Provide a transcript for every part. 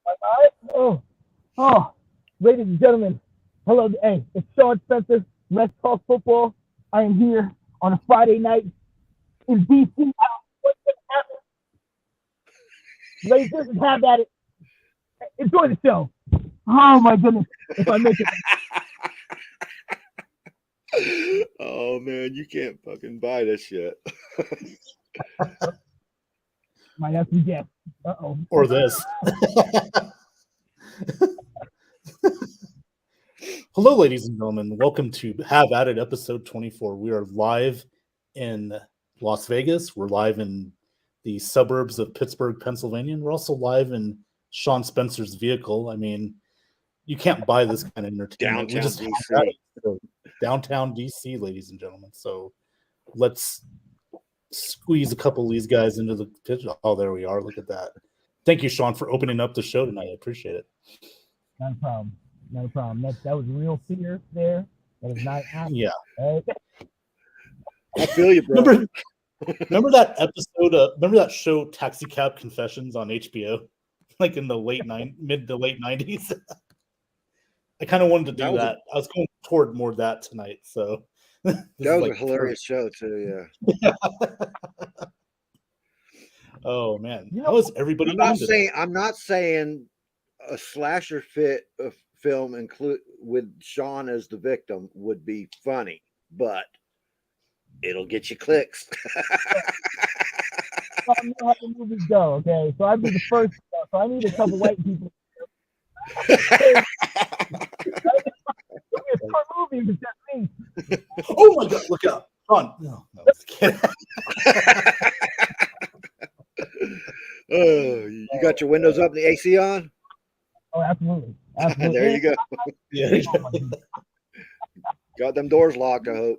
All right. Ladies and gentlemen, hello. Hey, it's Sean Spencer. Let's talk football. I am here on a Friday night in DC. What's gonna happen? Ladies and have at it. Enjoy the show. Oh my goodness! If I make it, Oh man, you can't fucking buy this shit. might have to guess. Uh-oh. Or this. Hello, ladies and gentlemen. Welcome to Have At It, episode 24. We are live in Las Vegas. We're live in the suburbs of Pittsburgh, Pennsylvania. And we're also live in Sean Spencer's vehicle. I mean, you can't buy this kind of entertainment. Downtown Have DC. at it. So, downtown DC, ladies and gentlemen. So let's squeeze a couple of these guys into the pitch. Oh, there we are. Look at that. Thank you, Sean, for opening up the show tonight. I appreciate it. Not a problem. Not a problem. That was real fear there. That is not happening. Yeah. Right? I feel you, bro. Remember that episode? Remember that show, Taxi Cab Confessions, on HBO, like in the mid to late 90s. I kind of wanted to do that. I was going toward more that tonight. So that was a hilarious show too. Yeah. Oh man, how is everybody? I'm not saying a slasher film include with Sean as the victim would be funny, but it'll get you clicks. I know how the movies go, okay? So I'd be the first. So I need a couple white people. It's a movie, it's just me. Oh my god, look out. Sean. No, just kidding. Oh, you got your windows up and the AC on? Oh, absolutely. There you go. Yeah. Got them doors locked, I hope.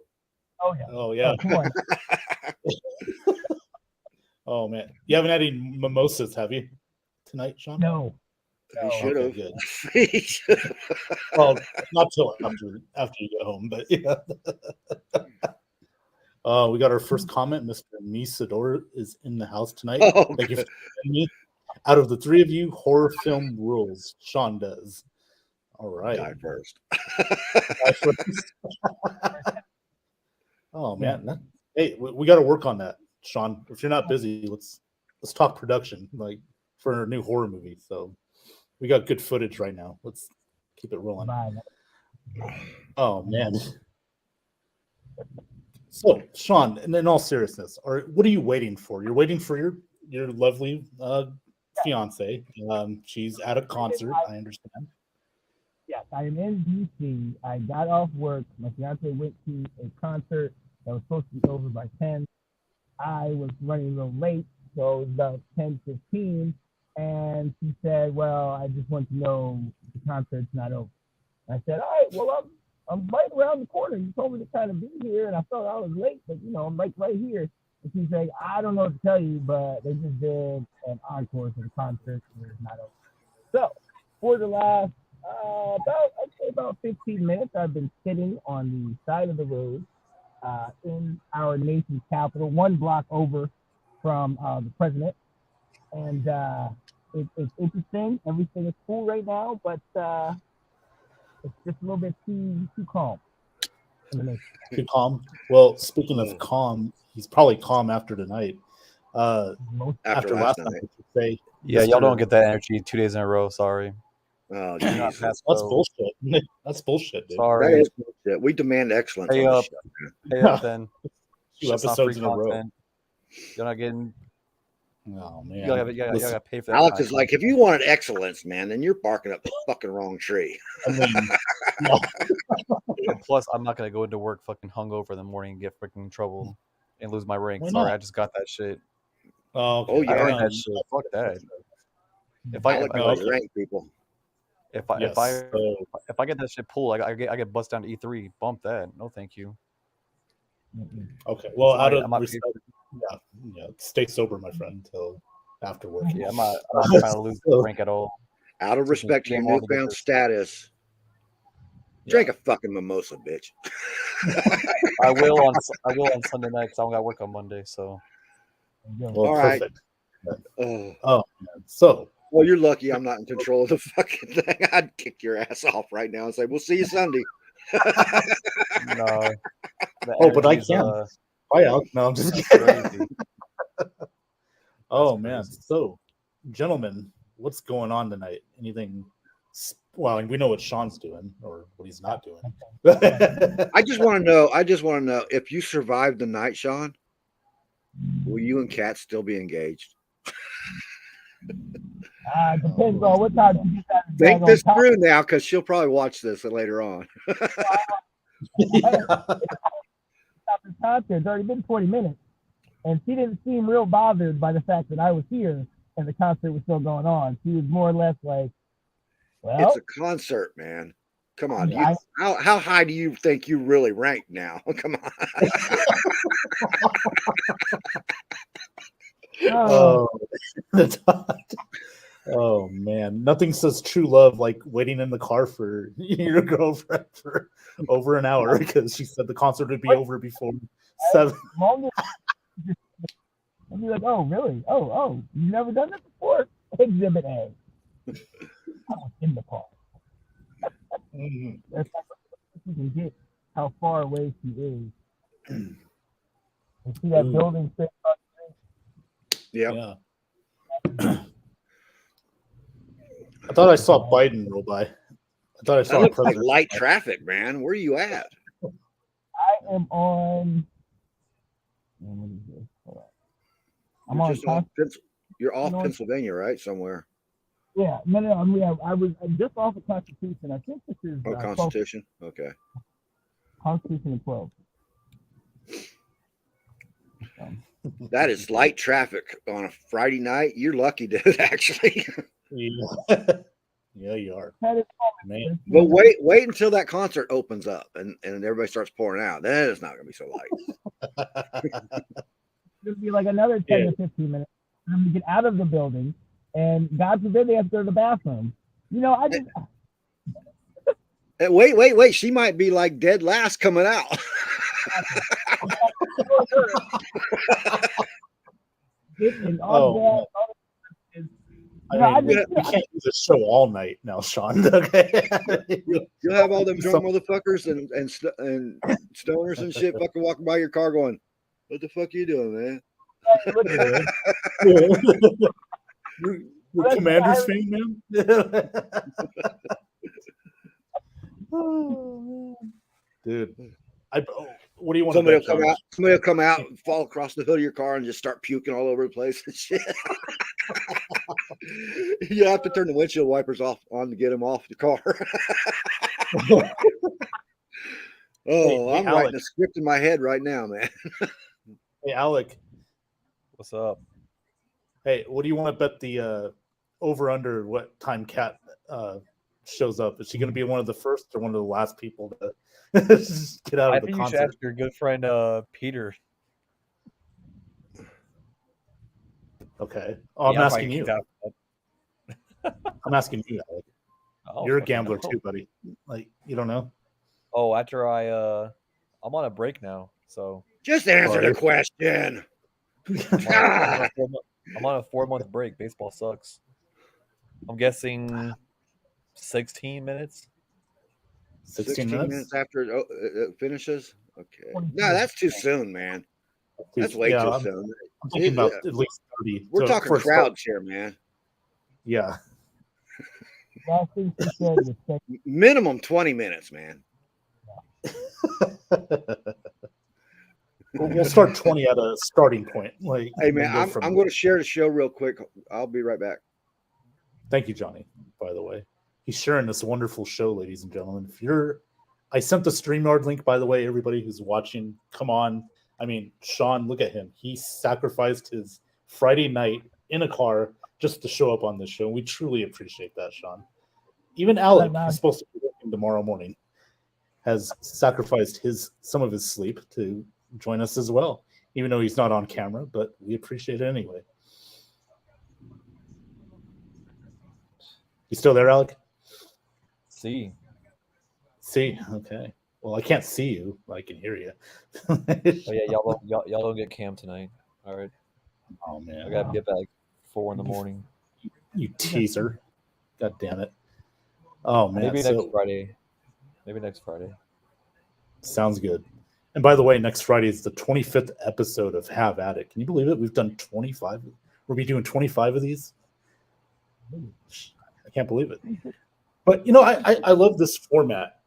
Oh yeah. Oh yeah. Come on. Oh man, you haven't had any mimosas, have you, tonight, Sean? No. You should have. Okay, well, not till after you get home, but yeah. We got our first comment. Mr. Misador is in the house tonight. Oh, thank you for me. Out of the three of you, horror film rules. Sean does. All right. Die first. Oh man, hey, we got to work on that, Sean. If you're not busy, let's talk production, like for our new horror movie. So we got good footage right now. Let's keep it rolling. Bye. Oh man. So Sean, and in all seriousness, what are you waiting for? You're waiting for your lovely fiance. She's at a concert. I understand. Yes, I am in DC. I got off work. My fiance went to a concert that was supposed to be over by 10. I was running a little late, so it was about 10:15. And she said, "Well, I just want to know the concert's not over." I said, "All right, well, I'm right around the corner. You told me to kind of be here, and I thought I was late, but I'm right here." And she's like, "I don't know what to tell you, but they just did an encore for the concert, and it's not over." So for the last I'd say about 15 minutes, I've been sitting on the side of the road in our nation's capital, one block over from the president, and it's interesting. Everything is cool right now, but it's just a little bit too calm. Too calm. Well, speaking of calm, he's probably calm after tonight. After last night, I should say. Yeah, y'all don't get that energy 2 days in a row. Sorry. Oh, that's bullshit. That's bullshit, dude. Sorry. That is bullshit. We demand excellence. Pay up. Pay up then. 2 episodes in a row. You're not getting. Oh man. You gotta pay for that. Alex is like, if you wanted excellence, man, then you're barking up the fucking wrong tree. I mean, no. And plus, I'm not gonna go into work fucking hungover in the morning and get freaking in trouble and lose my rank. Why Sorry, not? I just got that shit. Oh, okay. Oh, yeah. I earned that shit. Fuck that. If I rank people. If I get that shit pulled, I get bust down to E3. Bump that. No, thank you. Okay. Well, Sorry, out of respect, yeah. Stay sober, my friend, until after work. Yeah, I'm not trying to lose the rank at all. Out of respect to your newfound status, drink a fucking mimosa, bitch. I will on Sunday night because I don't got work on Monday. So, well, all right. perfect. Oh man. So Well, you're lucky I'm not in control of the fucking thing. I'd kick your ass off right now and say, "We'll see you Sunday." No. Oh, but I can. Bye out. No, I'm just kidding. Oh man. Crazy. So, gentlemen, what's going on tonight? Anything? Well, we know what Sean's doing or what he's not doing. I just want to know. If you survived the night, Sean, will you and Kat still be engaged? Depends on what time you get that. Think this through now, because she'll probably watch this later on. The concert, it's already been 40 minutes, and she didn't seem real bothered by the fact that I was here and the concert was still going on. She was more or less like, "Well, It's a concert, man. Come on. How high do you think you really rank now? Come on." Oh man, nothing says true love like waiting in the car for your girlfriend for over an hour because she said the concert would be over before 7. And you're like, "Oh, really? Oh, you've never done this before?" Exhibit A. I was in the car. That's how you can get how far away she is. You see that building fit? Yeah. I thought I saw Biden roll by. I thought I That saw looks like President. light traffic, man. Where are you at? I am on. What is this? Hold on. You're off North- Pennsylvania, right? Somewhere. Yeah, no. I'm just off of Constitution. I think this is Constitution. Okay. Constitution and 12. That is light traffic on a Friday night. You're lucky, dude, actually. Yeah, you are. Man. But wait until that concert opens up and everybody starts pouring out. Then it's not going to be so light. It'll be like another 10 to 15 minutes. And then we get out of the building, and God forbid they have to go to the bathroom. I just. Wait. She might be like dead last coming out. We can't do this show all night now, Sean. Okay. You'll have all them drunk motherfuckers and stoners and shit fucking walking by your car going, "What the fuck are you doing, man?" You're Commander's fan, man. Dude, what do you want? Somebody will come out and fall across the hood of your car and just start puking all over the place and shit. You have to turn the windshield wipers on to get them off the car. I'm writing a script in my head right now, man. Hey, Alec. What's up? Hey, what do you want to bet the over under what time Kat shows up? Is she going to be one of the first or one of the last people to get out of the concert? I think you should ask your good friend Peter. Okay. Oh, I'm asking you. I'm asking you, Alec. You're a gambler too, buddy. Like, you don't know? Oh, after I'm on a break now, so just answer the question. I'm on a 4-month break. Baseball sucks. I'm guessing 16 minutes. 16 minutes after it finishes? Okay. No, that's too soon, man. That's way too soon. I'm thinking about at least 30. We're talking crowds here, man. Yeah. Minimum 20 minutes, man. We'll start 20 at a starting point. Like, hey, man, I'm going to share the show real quick. I'll be right back. Thank you, Johnny, by the way. He's sharing this wonderful show, ladies and gentlemen. I sent the StreamYard link, by the way, everybody who's watching. Come on. I mean, Sean, look at him. He sacrificed his Friday night in a car just to show up on this show. We truly appreciate that, Sean. Even Alec, who's supposed to be working tomorrow morning, has sacrificed some of his sleep to join us as well, even though he's not on camera, but we appreciate it anyway. You still there, Alec? See. Okay. Well, I can't see you. I can hear you. Oh yeah, y'all don't get Cam tonight. All right. Oh man. I gotta get back 4 in the morning. You teaser. God damn it. Oh man. Maybe So next Friday. Maybe next Friday. sounds good. And by the way, next Friday is the 25th episode of Have At It. Can you believe it? We've done 25. We'll be doing 25 of these. I can't believe it. But you know, I love this format.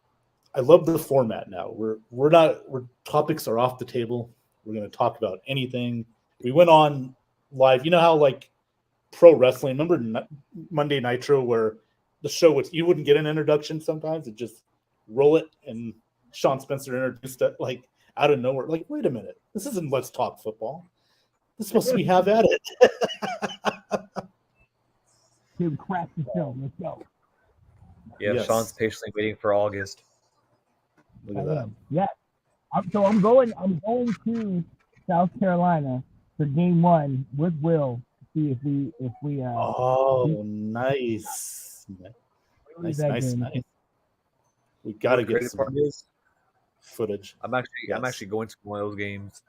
I love the format now. We're topics are off the table. We're going to talk about anything. We went on live. You know how like pro wrestling. Remember Monday Nitro where the show was you wouldn't get an introduction sometimes. It just roll it and Sean Spencer introduced it like out of nowhere. Like, wait a minute. This isn't Let's Talk Football. This is supposed to be Have At It. Tim, crack the show. Let's go. Yeah, Yes. Sean's patiently waiting for August. Look at that. Yeah. So I'm going to South Carolina for game 1 with Will to see if we Oh, nice. lose Nice, that nice, game. nice. We got to The get crazy some part is, footage. I'm Yes. actually going to one of those games.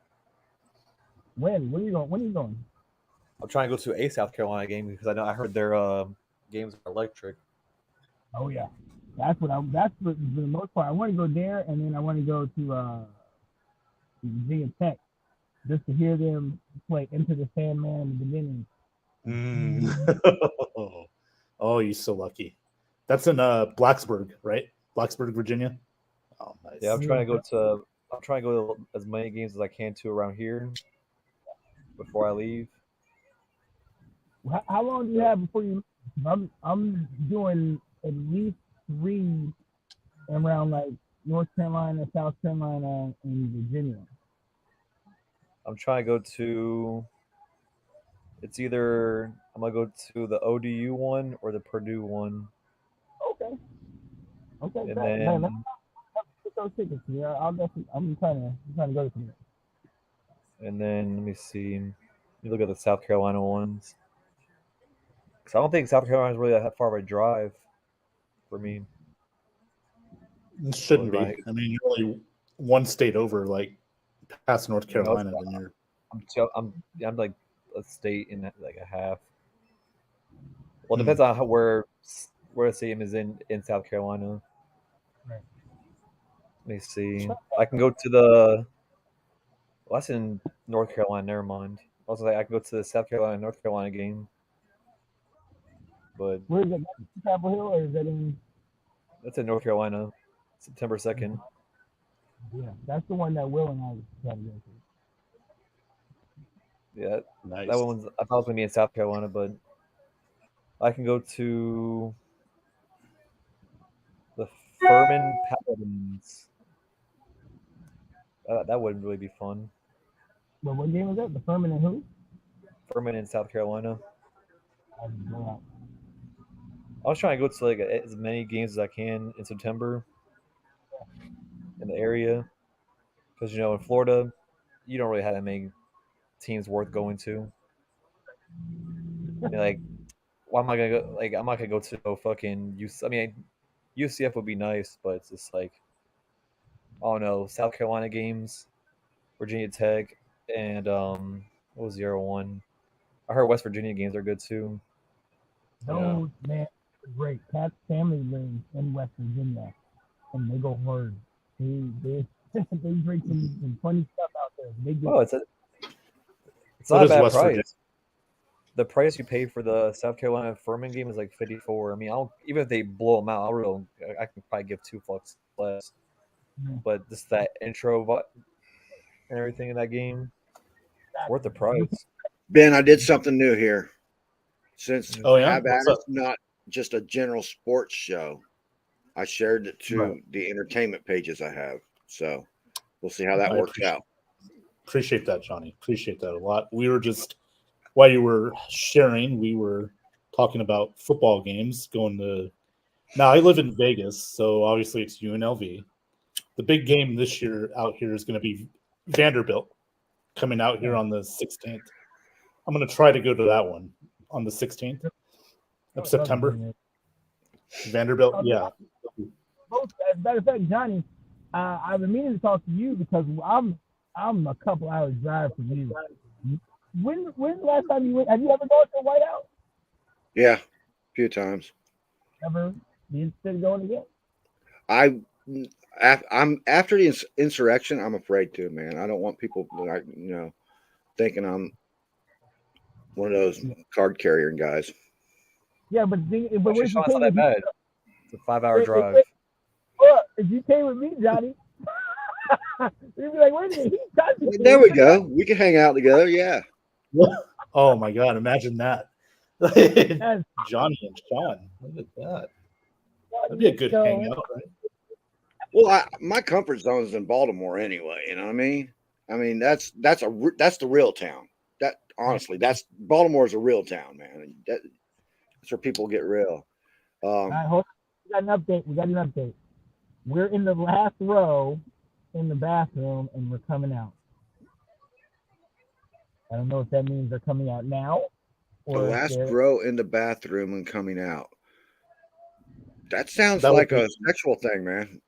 When are you going? I'm trying to go to a South Carolina game because I heard their games are electric. Oh yeah. That's for the most part. I want to go there, and then I want to go to Virginia Tech just to hear them play Into the Sandman in the beginning. Oh, you're so lucky. That's in Blacksburg, right? Blacksburg, Virginia. Oh, nice. Yeah, I'm trying to go to as many games as I can to around here before I leave. How long do you have before you? I'm doing at least 3 around like North Carolina, South Carolina, and Virginia. I'm trying to go to. It's either I'm gonna go to the ODU one or the Purdue one, Okay. and Man, then let's get those tickets. Yeah, I'm trying to go to them. let me see. Let me look at the South Carolina ones. Because I don't think South Carolina is really that far of a drive for me. It shouldn't be. Right. I mean, you're only one state over, like past North Carolina. Then you're. I'm like a state in like a half. Well, it depends on where the stadium is in South Carolina. Right. Let me see. I can go to the. Well, that's in North Carolina. Never mind. Also, I can go to the South Carolina North Carolina game. But Where is that? Chapel Hill, or is that in? that's in North Carolina, September 2nd. Yeah, that's the one that Will and I try to go to. Yeah, Nice. that one's. I thought it was gonna be in South Carolina, but I can go to the Furman Paladins. That wouldn't really be fun. But what game was that? The Furman and who? Furman in South Carolina. I didn't go out. I was trying to go to like as many games as I can in September in the area, because in Florida, you don't really have that many teams worth going to. Like, why am I gonna go? Like, I'm not gonna go to no fucking UC. I mean, UCF would be nice, but it's just like, oh no, South Carolina games, Virginia Tech, and what was the other one? I heard West Virginia games are good too. Those man, great. Pat's family lives in West Virginia, and they go hard. They they drink some funny stuff out there. They get, Oh, it's What not a is bad West price. Virginia? The price you pay for the South Carolina Furman game is like $54. I mean, even if they blow them out, I can probably give 2 fucks less. But just that intro and everything in that game, worth the price. Ben, I did something new here. Since Oh, yeah? Have At What's It up? is not just a general sports show, I shared it to Right. the entertainment pages I have. So we'll see how that I works out. Appreciate that, Johnny. Appreciate that a lot. We were just while you were sharing, we were talking about football games going to. Now I live in Vegas, so obviously it's UNLV. The big game this year out here is going to be Vanderbilt coming out here on the 16th. I'm going to try to go to that one on the 16th of September. Vanderbilt, yeah. As a matter of fact, Johnny, I've been meaning to talk to you because I'm a couple hours drive from you. When's the last time you went? Have you ever gone to Whiteout? Yeah, a few times. Ever be interested in going again? I'm after the insurrection. I'm afraid to, man. I don't want people like thinking I'm one of those card carrying guys. Yeah, but what Actually, if you Sean, it's came not with that me? bad. It's a 5-hour Wait, drive. look, if you came with me, Johnny, you'd be like, wait a minute, he's touching There me. we go. We can hang out together. Yeah. Oh my god, imagine that. Yes, Johnny and Sean. Look at that. That'd be a good so, hangout, right? Well, my comfort zone is in Baltimore anyway. You know what I mean? I mean that's the real town. That honestly, that's Baltimore's a real town, man. That's where people get real. All right, hold on. We got an update. We're in the last row in the bathroom, and we're coming out. I don't know if that means they're coming out now The or if last they're. row in the bathroom and coming out. That sounds That would like be- a sexual thing, man.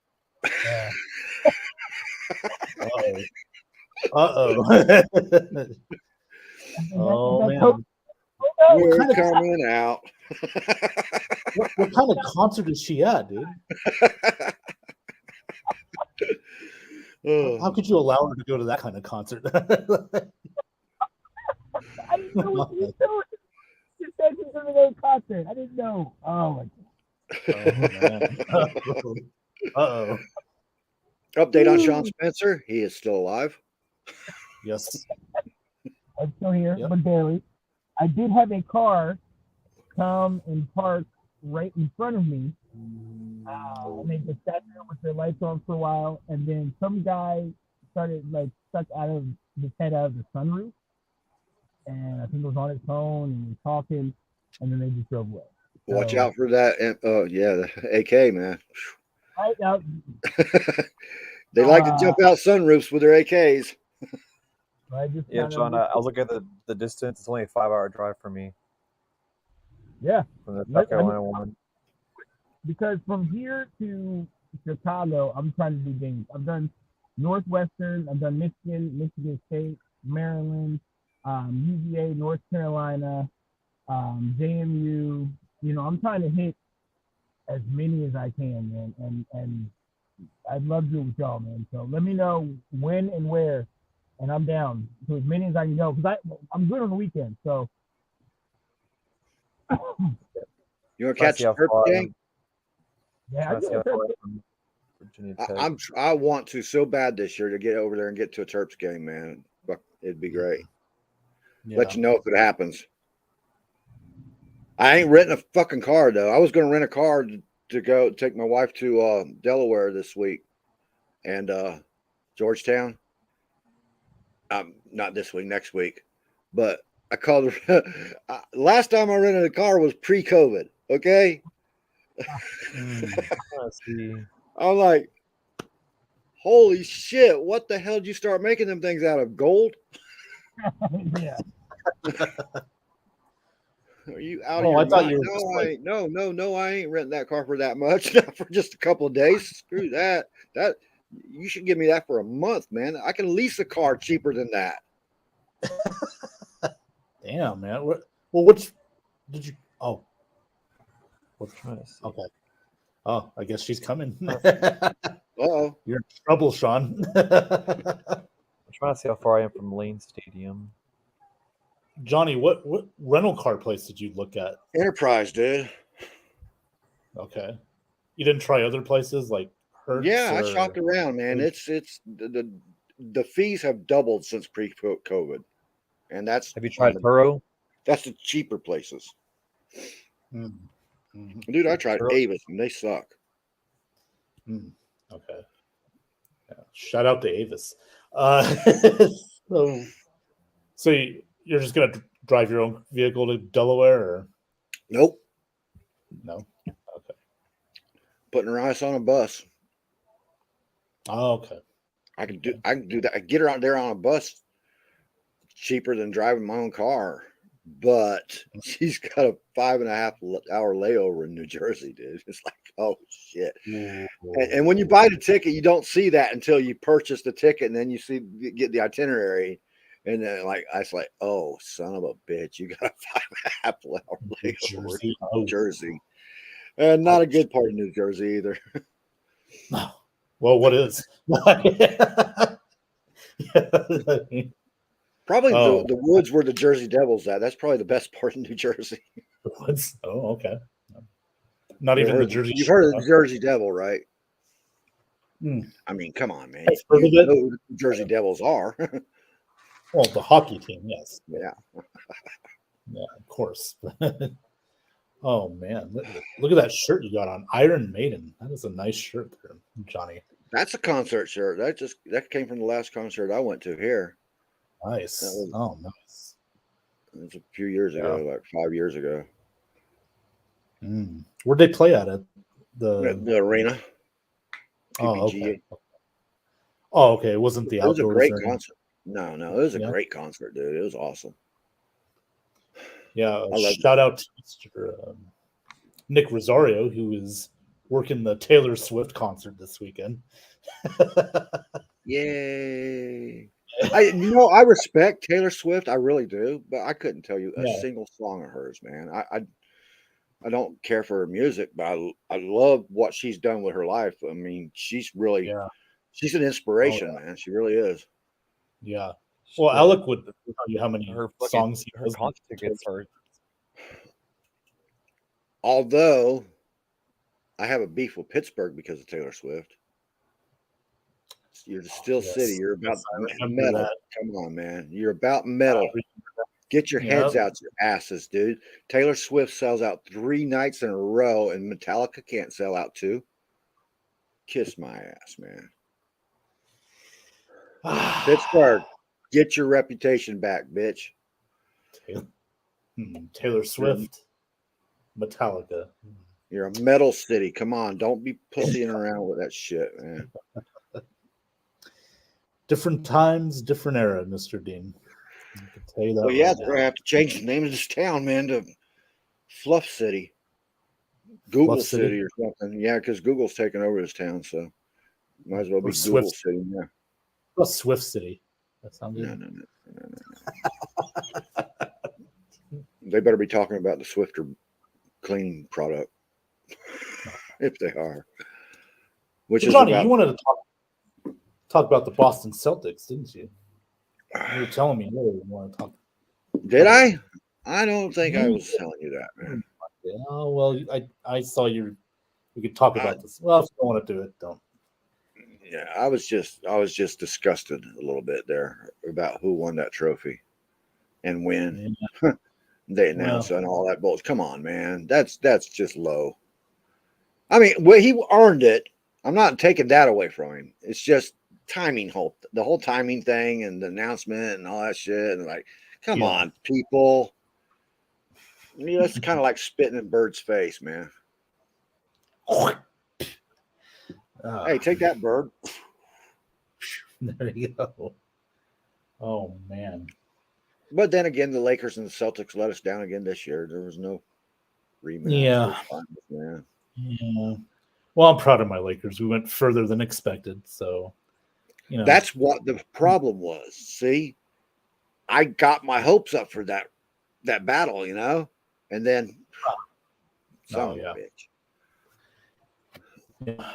Uh-oh. Oh man. We're kind of- coming out. What kind of concert is she at, dude? Oh. How could you allow her to go to that kind of concert? I didn't know what you doing. You said she's going to go to a concert. I didn't know. Oh my God. Uh-oh. Update on Sean Spencer. He is still alive. Yes. I'm still here, Yep. but barely. I did have a car come and park right in front of me. And they just sat there with their lights on for a while, and then some guy started stuck out of his head out of the sunroof, and I think it was on his phone and was talking, and then they just drove away. Watch So- out for that. Oh yeah, the AK, man. Right now, They like to jump out sunroofs with their AKs. I just Yeah, kinda Sean, looked- I was looking at the distance. It's only a 5-hour drive for me yeah, from the Let- South Carolina one. because from here to Chicago, I'm trying to do things. I've done Northwestern, I've done Michigan State, Maryland, UVA, North Carolina, JMU. You know, I'm trying to hit as many as I can, man, and I'd love to do it with y'all, man. So let me know when and where, and I'm down to as many as I can go because I'm good on the weekend. So You want to Trying catch see how the far Terps I game? am. yeah, Trying to see how far I am from Virginia Tech. I want to so bad this year to get over there and get to a Terps game, man. It'd be great. Yeah. Let you know if it happens. I ain't renting a fucking car though. I was going to rent a car to go take my wife to Delaware this week and Georgetown. Not this week, next week. But I called her. Last time I rented a car was pre-COVID. Okay, Mm. I'm trying to see. I'm like, holy shit! What the hell did you start making them things out of? Gold? yeah. Are you out Oh, of I your thought mind? you were No, just I like- ain't. No, I ain't renting that car for that much. Not for just a couple of days. Screw that. That you should give me that for a month, man. I can lease a car cheaper than that. Damn, man. Well, which did you? Oh, what's Trying to see. okay? Oh, I guess she's coming. Uh-oh. You're in trouble, Sean. I'm trying to see how far I am from Lane Stadium. Johnny, what rental car place did you look at? Enterprise, dude. Okay, you didn't try other places like Hertz? Yeah, I or- shopped around, man. It's the fees have doubled since pre-COVID, and that's Have you tried Turo? that's the cheaper places. Mm. Mhm. Dude, I tried Turo. Avis and they suck. Mm. Okay. Yeah. Shout out to Avis. So you're just gonna drive your own vehicle to Delaware, or Nope, no? Okay. putting her ice on a bus. Oh, okay. I can do that. I get her out there on a bus cheaper than driving my own car, but she's got a 5.5-hour layover in New Jersey, dude. It's like, oh shit. And when you buy the ticket, you don't see that until you purchase the ticket, and then you get the itinerary, And then like I was like, oh son of a bitch, you got a 5.5 hour New layover Jersey. in Oh, Jersey. And not a ouch. good part of New Jersey either. No. Well, what is? Probably Oh, the woods where the Jersey Devils at. That's probably the best part of New Jersey. what's? Oh, okay. Not even the Jersey You've heard of Shore. the Jersey Devil, right? Hmm. I mean, come on, man. I've heard You of it. know who the Jersey Devils are. Well, the hockey team, yes. Yeah. Yeah, of course. Oh man, look at that shirt you got on, Iron Maiden. That is a nice shirt there, Johnny. That's a concert shirt. That came from the last concert I went to here. That Nice. was, Oh, nice. it was a few years ago, like 5 years ago. Where'd they play at it? The arena. Oh, PPG. okay. Oh, okay. It wasn't the It was a outdoors. great or anything. concert. No, it was a Yeah. great concert, dude. It was awesome. Yeah. I love Shout out to Mr. Nick Rosario, who is working the Taylor Swift concert this weekend. Yay. I respect Taylor Swift, I really do, but I couldn't tell you a Yeah. single song of hers, man. I don't care for her music, but I love what she's done with her life. I mean, she's really Yeah. she's an inspiration, man. She really is. Yeah. Well, Shit. Alec would tell you how many her fucking songs he her has. concert tickets are Although I have a beef with Pittsburgh because of Taylor Swift. You're the Steel Yes. City. You're about Yes, I remember metal. that. Come on, man. You're about metal. Get your Yeah. heads out your asses, dude. Taylor Swift sells out 3 nights in a row, and Metallica can't sell out 2. Kiss my ass, man. Pittsburgh, get your reputation back, bitch. Taylor Swift, Metallica. You're a metal city. Come on, don't be pussying around with that shit, man. Different times, different era, Mr. Dean. I can tell you that. Well, yeah, right they're now. gonna have to change the name of this town, man, to Fluff City, Google Fluff City? City or something. Yeah, because Google's taking over this town, so might as well be Or Google Swift. City. Yeah. Well, Swift City. That sounds No, good. no. They better be talking about the Swifter cleaning product, if they are. Which is Johnny, about. you wanted to talk about the Boston Celtics, didn't you? You were telling me earlier you want to talk. Did I? I don't think I was telling you that, man. Yeah, well, I saw you. We could talk about this. Well, if you don't want to do it, don't. Yeah, I was just disgusted a little bit there about who won that trophy and when they announced and all that bullshit. Come on, man, that's just low. I mean, well, he earned it. I'm not taking that away from him. It's just timing, the whole timing thing and the announcement and all that shit. And like, come on, people. You know, it's kind of like spitting in Bird's face, man. Hey, take that, Bird. There you go. Oh man. But then again, the Lakers and the Celtics let us down again this year. There was no rematch. Yeah. Yeah. Yeah. Well, I'm proud of my Lakers. We went further than expected. So, you know. That's what the problem was. See, I got my hopes up for that battle, you know, and then son of a bitch. Yeah.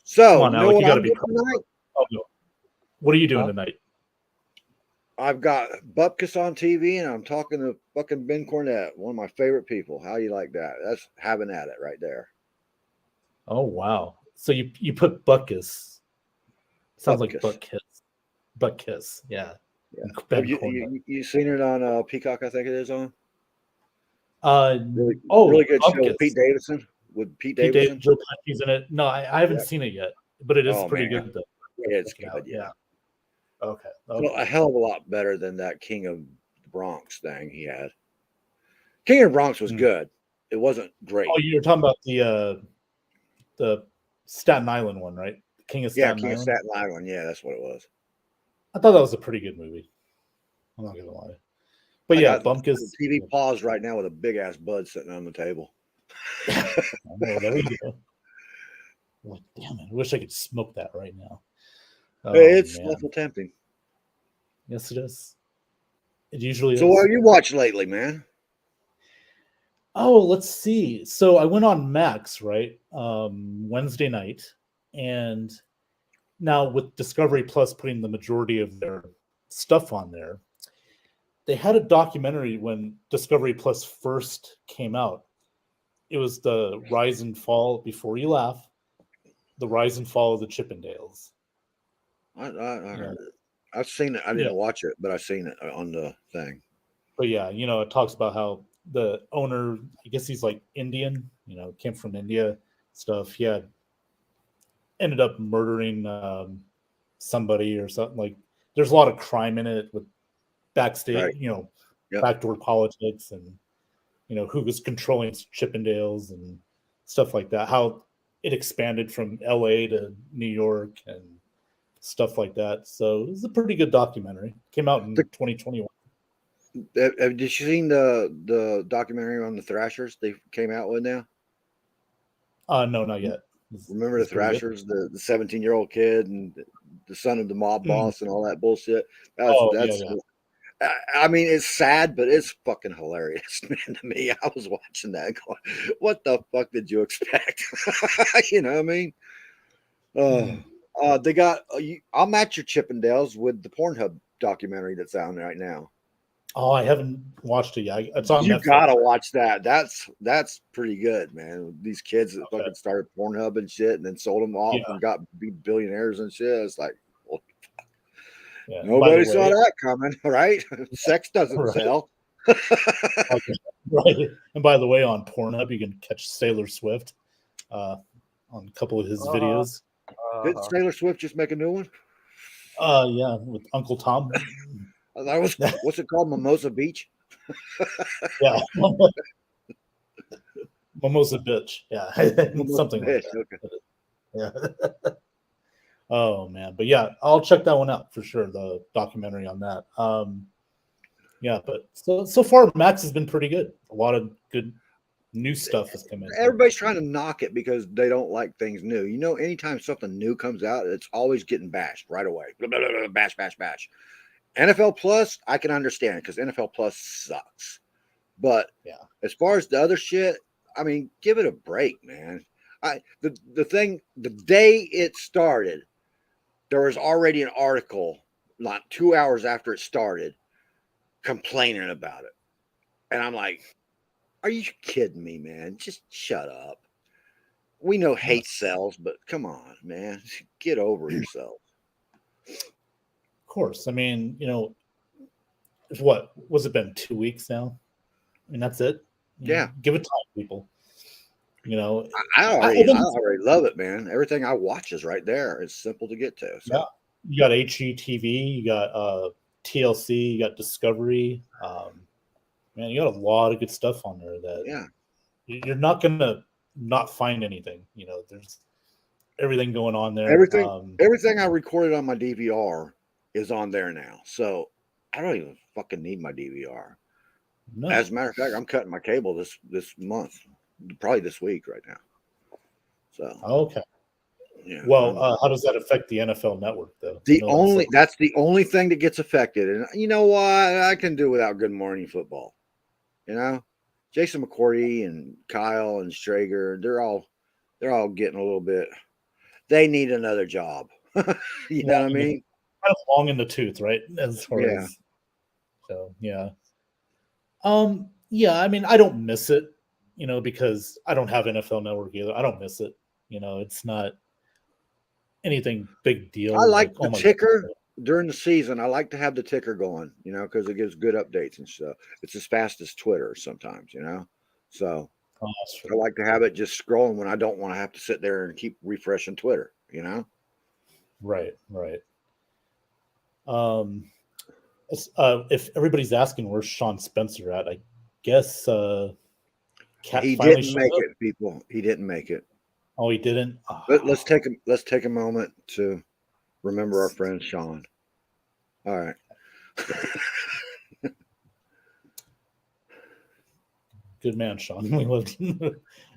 So, come on, Alec, you got to be proud. Oh, no. What are you doing tonight? I've got Bupkis on TV, and I'm talking to fucking Ben Cornett, one of my favorite people. How you like that? That's having at it right there. Oh wow! So you put Butkus. Sounds like Butt Kiss. Butt Kiss, yeah. Have you seen it on Peacock? I think it is on. Really good show with Pete Davidson. Joe Pesci's in it. No, I haven't seen it yet, but it is pretty good though. It's good, yeah. Okay. Well, a hell of a lot better than that King of the Bronx thing he had. King of the Bronx was good. It wasn't great. Oh, you're talking about the Staten Island one, right? King of Staten Island. King of Staten Island. Yeah, that's what it was. I thought that was a pretty good movie. I'm not gonna lie. But yeah, Bupkis. TV paused right now with a big ass bud sitting on the table. There you go. Like, damn it! I wish I could smoke that right now. It's awful tempting. Yes, it is. It usually So is. what have you watched lately, man? Oh, let's see. So I went on Max, right? Wednesday night. And now with Discovery Plus putting the majority of their stuff on there, they had a documentary when Discovery Plus first came out. It was the rise and fall, before you laugh, the rise and fall of the Chippendales. I Yeah. heard it. I've seen it. I didn't watch it, but I've seen it on the thing. But yeah, it talks about how the owner, I guess he's like Indian, came from India, stuff. He had ended up murdering somebody or something. Like, there's a lot of crime in it with backstage, Right. Yep. backdoor politics, and who was controlling Chippendales and stuff like that. How it expanded from LA to New York and stuff like that. So it was a pretty good documentary. Came out in 2021. Have you seen the documentary on the Thrashers they came out with now? No, not yet. Remember the Thrashers, the 17-year-old kid and the son of the mob boss and all that bullshit? That's yeah. I mean, it's sad, but it's fucking hilarious, man. To me, I was watching that going, what the fuck did you expect? You know what I mean? They got I'll match your Chippendales with the Pornhub documentary that's out right now. Oh, I haven't watched it yet. It's on You Netflix. gotta watch that. That's pretty good, man. These kids that fucking started Pornhub and shit, and then sold them off and got be billionaires and shit. It's like, well, nobody saw that coming, right? Sex doesn't sell. Right. And by the way, on Pornhub, you can catch Taylor Swift on a couple of his videos. Didn't Taylor Swift just make a new one? Yeah, with Uncle Tom. That was what's it called? Mimosa Beach? Yeah. Mimosa Bitch. Yeah. Something like that. Okay. Yeah. Oh man. But yeah, I'll check that one out for sure, the documentary on that. Yeah, but so far Max has been pretty good. A lot of good new stuff has come in. Everybody's trying to knock it because they don't like things new. Anytime something new comes out, it's always getting bashed right away. Blah, blah, blah, blah, bash, bash, bash. NFL Plus, I can understand it because NFL Plus sucks. But as far as the other shit, I mean, give it a break, man. The day it started, there was already an article, like 2 hours after it started, complaining about it. And I'm like, are you kidding me, man? Just shut up. We know hate sells, but come on, man. Get over yourself. Of course. I mean, what was it been 2 weeks now? I mean, that's it. Give it time, people. I already love it, man. Everything I watch is right there. It's simple to get to. So. Yeah. You got HGTV, you got TLC, you got Discovery. Man, you got a lot of good stuff on there that you're not gonna not find anything. There's everything going on there. Everything I recorded on my DVR is on there now. So I don't even fucking need my DVR. No. As a matter of fact, I'm cutting my cable this month, probably this week right now. So okay. Yeah. Well, how does that affect the NFL Network, though? That's the only thing that gets affected. And you know what? I can do without Good Morning Football. Jason McCourty and Kyle and Strager, they're all getting a little bit. They need another job. You know what I mean? Kind of long in the tooth, right? As far as so, yeah. Yeah, I mean, I don't miss it, because I don't have NFL Network either. I don't miss it. It's not anything big deal. I like the ticker during the season. I like to have the ticker going, because it gives good updates and stuff. It's as fast as Twitter sometimes, So I like to have it just scrolling when I don't want to have to sit there and keep refreshing Twitter, Right. If everybody's asking where's Sean Spencer at, I guess he didn't make it, people. He didn't make it. Oh, he didn't. Let's take a moment to remember our friend Sean. All right. Good man, Sean.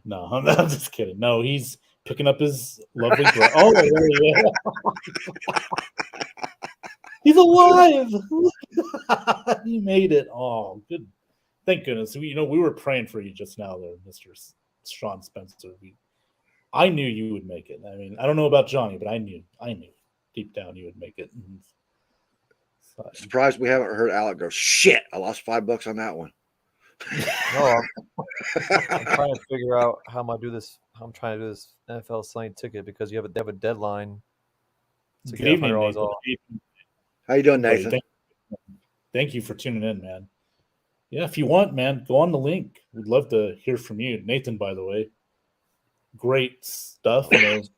No, I'm just kidding. No, he's picking up his lovely. Oh, yeah. He's alive. He made it. Oh, good. Thank goodness. We were praying for you just now, there, Mr. Sean Spencer. I knew you would make it. I mean, I don't know about Johnny, but I knew deep down you would make it. So, Surprised we haven't heard Alec go, shit, I lost $5 on that one. No, I'm trying to figure out how I'm gonna do this. How I'm trying to do this NFL Sunday ticket because they have a deadline to good get evening, $100 Nathan. off. How you doing, Buddy, Nathan? thank you for tuning in, man. Yeah, if you want, man, go on the link. We'd love to hear from you. Nathan, by the way, great stuff. The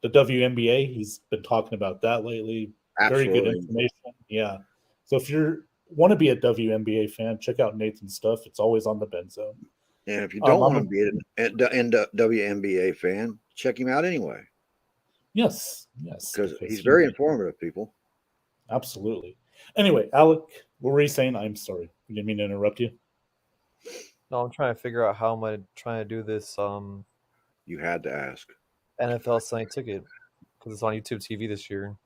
WNBA, he's been talking about that lately. Absolutely. Very good information. Yeah. So if you want to be a WNBA fan, check out Nathan's stuff. It's always on the Ben Zone. And if you don't want to be an WNBA fan, check him out anyway. Yes. Because he's very informative, people. Absolutely. Anyway, Alec, what were you saying? I'm sorry. I didn't mean to interrupt you. No, I'm trying to figure out how am I trying to do this You had to ask. NFL Sunday ticket because it's on YouTube TV this year.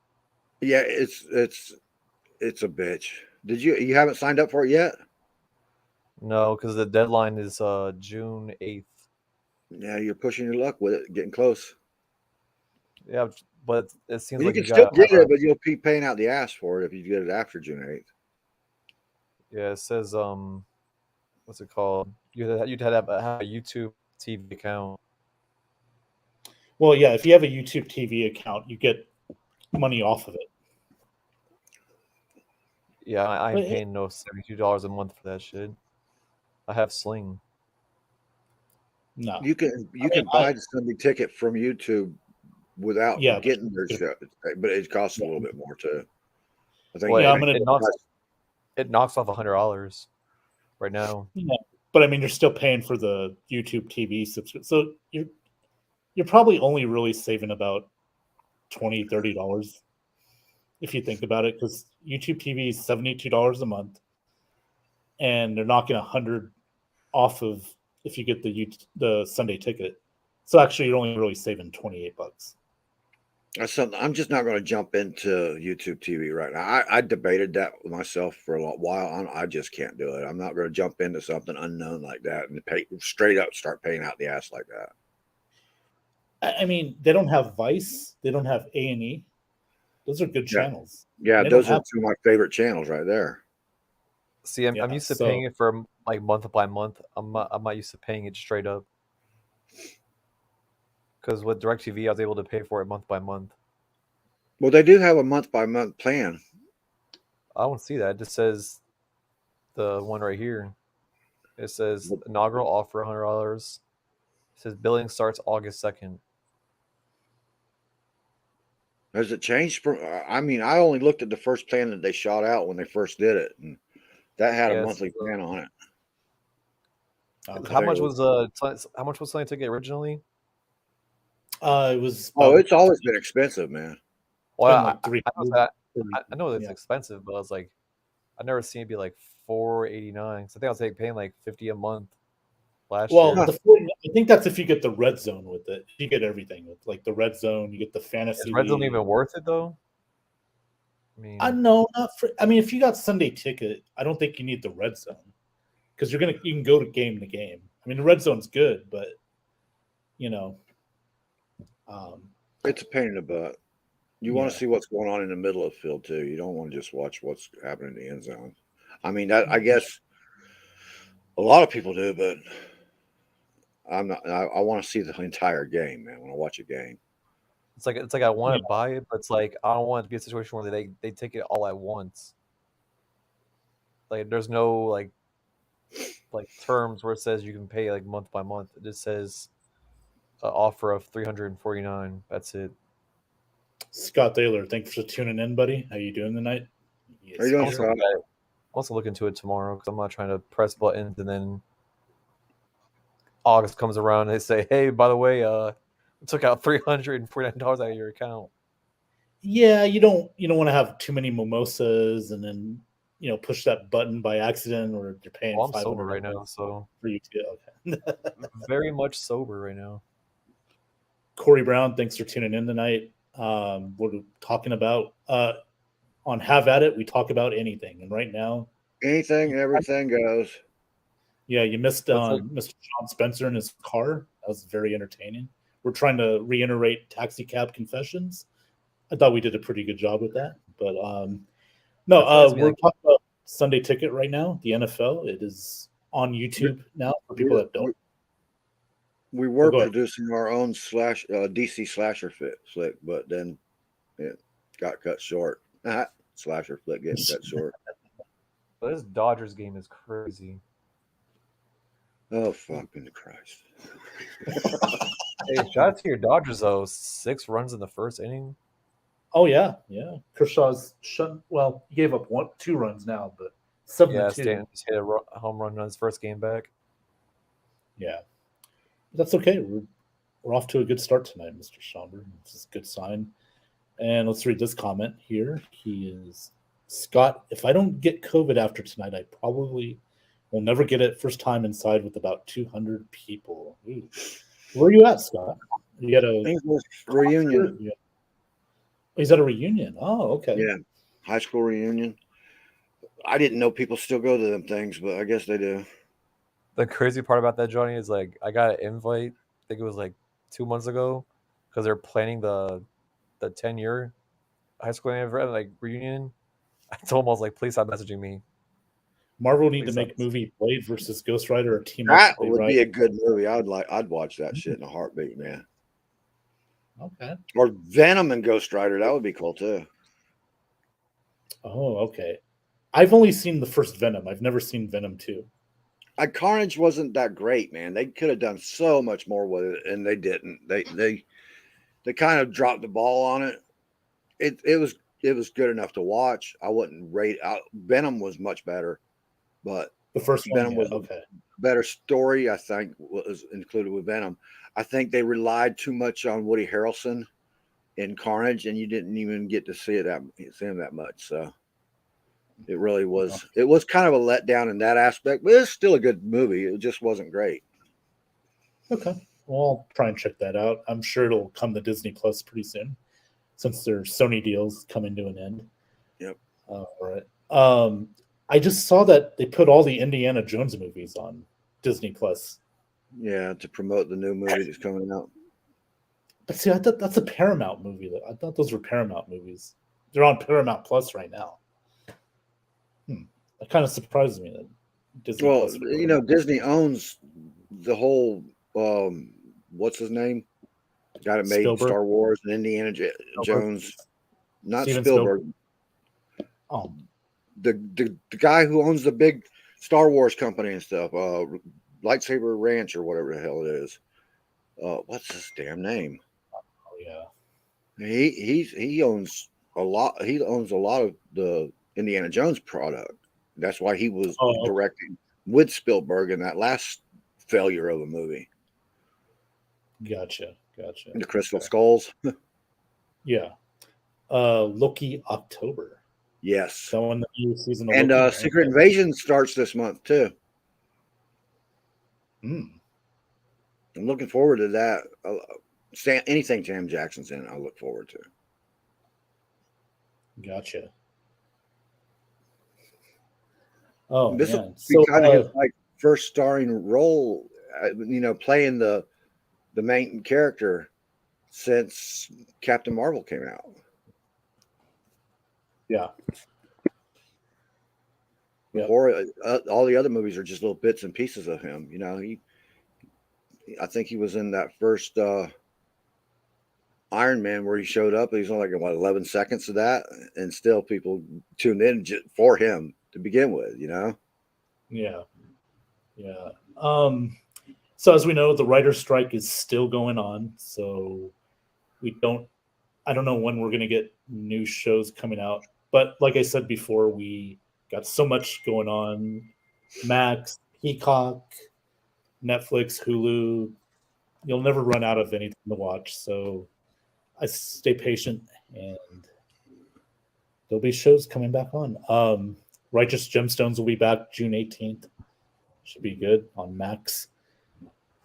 Yeah, it's a bitch. Did you haven't signed up for it yet? No, because the deadline is June 8th. Yeah, you're pushing your luck with it, getting close. Yeah, but it seems You like can you still got get it, but you'll be paying out the ass for it if you get it after June 8th. Yeah, it says what's it called? You'd have to have a YouTube TV account. Well, yeah, if you have a YouTube TV account, you get money off of it. Yeah, I ain't paying no $72 a month for that shit. I have Sling. No, You can buy the Sunday ticket from YouTube without getting their show, but it costs a little bit more too. I think. Well, it knocks off $100 right now. Yeah, but I mean, you're still paying for the YouTube TV subscription, so you're probably only really saving about $20-$30 if you think about it, because YouTube TV is $72 a month, and they're knocking $100 off of if you get the Sunday ticket. So actually, you're only really saving $28. That's something. I'm just not going to jump into YouTube TV right now. I debated that with myself for a while. I just can't do it. I'm not going to jump into something unknown like that and pay straight up start paying out the ass like that. I mean, they don't have Vice. They don't have A&E. Those are good channels. Yeah, those are two of my favorite channels right there. See, I'm used to paying it for like month by month. I'm not used to paying it straight up. Because with DirecTV, I was able to pay for it month by month. Well, they do have a month by month plan. I don't see that. It just says the one right here. It says inaugural offer $100. It says billing starts August 2nd. Has it changed from? I mean, I only looked at the first plan that they shot out when they first did it, and that had a monthly plan on it. How much was Sunday ticket originally? It was. It's always been expensive, man. Well, I know it's expensive, but I was like, I've never seen it be like $4.89. So I think I was paying like $50 a month last year. Well, I think that's if you get the red zone with it. You get everything with like the red zone. You get the fantasy. Is red zone even worth it though? I mean, no, not for. I mean, if you got Sunday ticket, I don't think you need the red zone because you can go to game. I mean, the red zone's good, but it's a pain in the butt. You want to see what's going on in the middle of the field too. You don't want to just watch what's happening in the end zone. I mean, I guess a lot of people do, but I'm not. I want to see the entire game, man. When I watch a game, it's like I want to buy it, but it's like I don't want it to be a situation where they take it all at once. Like there's no like terms where it says you can pay like month by month. It just says an offer of $349. That's it. Scott Taylor, thanks for tuning in, buddy. How you doing tonight? Yes. How you doing, Scott? I'll also look into it tomorrow because I'm not trying to press buttons and then August comes around and they say, "Hey, by the way, we took out $349 out of your account." Yeah, you don't want to have too many mimosas and then push that button by accident or you're paying. Well, I'm sober right now, so for you too. Okay. Very much sober right now. Corey Brown, thanks for tuning in tonight. We're talking about on Have At It. We talk about anything, and right now, Anything and everything goes. yeah, you missed That's like- Mr. Sean Spencer in his car. That was very entertaining. We're trying to reiterate Taxi Cab Confessions. I thought we did a pretty good job with that, but no, That reminds me, we're like- talking about Sunday Ticket right now. The NFL. It is on YouTube now for people that don't. We were go ahead. producing our own DC slasher flick, but then it got cut short. Slasher flick getting cut short. But this Dodgers game is crazy. Oh fucking Christ! Hey, shout out to your Dodgers though. 6 runs in the first inning. Oh yeah, yeah. Kershaw's shut. Well, he gave up 2 runs now, but 7 Yeah, to 2. Stanton just hit a home run on his first game back. Yeah, that's okay. We're off to a good start tonight, Mr. Schomburg. This is a good sign. And let's read this comment here. He is Scott. If I don't get COVID after tonight, I probably will never get it. First time inside with about 200 people. Ooh. Where are you at, Scott? You at a English reunion. Yeah. He's at a reunion. Oh, okay. Yeah, high school reunion. I didn't know people still go to them things, but I guess they do. The crazy part about that, Johnny, is like I got an invite. I think it was like 2 months ago, because they're planning the 10-year high school like reunion. I told them, I was like, please stop messaging me. Marvel need to Please make don't. movie Blade versus Ghost Rider a team That up. They would write. be a good movie. I'd watch that shit in a heartbeat, man. Okay. Or Venom and Ghost Rider. That would be cool too. Oh, okay. I've only seen the first Venom. I've never seen Venom 2. Carnage wasn't that great, man. They could have done so much more with it, and they didn't. They kind of dropped the ball on it. It was good enough to watch. I wouldn't rate out. Venom was much better, but The first one, Venom yeah, was okay. better story, I think, was included with Venom. I think they relied too much on Woody Harrelson in Carnage, and you didn't even get to see him that much. So it really was. It was kind of a letdown in that aspect, but it's still a good movie. It just wasn't great. Okay. Well, I'll try and check that out. I'm sure it'll come to Disney Plus pretty soon, since their Sony deals coming to an end. Yep. All right. I just saw that they put all the Indiana Jones movies on Disney Plus. Yeah, to promote the new movie that's coming out. But see, I thought that's a Paramount movie. I thought those were Paramount movies. They're on Paramount Plus right now. That kind of surprises me that Disney Well, Plus. Disney owns the whole. What's his name? Guy that made Spielberg? Star Wars and Indiana Jones. Not Steven Spielberg. Oh, The guy who owns the big Star Wars company and stuff. Lightsaber Ranch or whatever the hell it is. What's his damn name? yeah. He owns a lot. He owns a lot of the Indiana Jones product. That's why he was directing with Spielberg in that last failure of a movie, Gotcha. the Crystal Skulls. Yeah. Loki October. Yes, So in the new season of and Loki, Secret Invasion starts this month too. Hmm. I'm looking forward to that. Anything Sam Jackson's in, I look forward to. Gotcha. Oh, This man. will be So, kind of his first starring role, playing the main character since Captain Marvel came out. yeah. Yep. Or all the other movies are just little bits and pieces of him. I think he was in that first Iron Man where he showed up. He's only like 11 seconds of that, and still people tuned in for him to begin with. Yeah. So as we know, the writer's strike is still going on. So I don't know when we're going to get new shows coming out. But like I said before, we got so much going on. Max, Peacock, Netflix, Hulu. You'll never run out of anything to watch. So I stay patient, and there'll be shows coming back on. Righteous Gemstones will be back June 18th. Should be good on Max.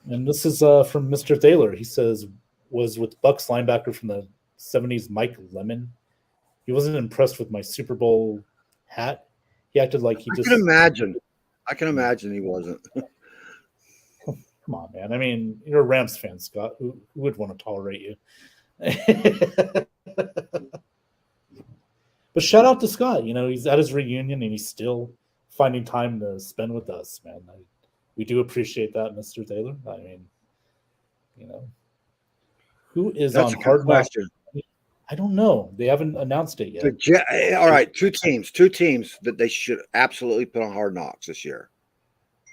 And this is from Mr. Thaler. He says, was with Bucks linebacker from the '70s Mike Lemon. He wasn't impressed with my Super Bowl hat. He acted like he I just. can imagine. I can imagine he wasn't. Come on, man. I mean, you're a Rams fan, Scott. Who would want to tolerate you? But shout out to Scott. You know, he's at his reunion and he's still finding time to spend with us, man. We do appreciate that, Mr. Taylor. I mean, you know, who is That's a on good Hard Knocks? question. I don't know. They haven't announced it yet. All right, two teams that they should absolutely put on Hard Knocks this year.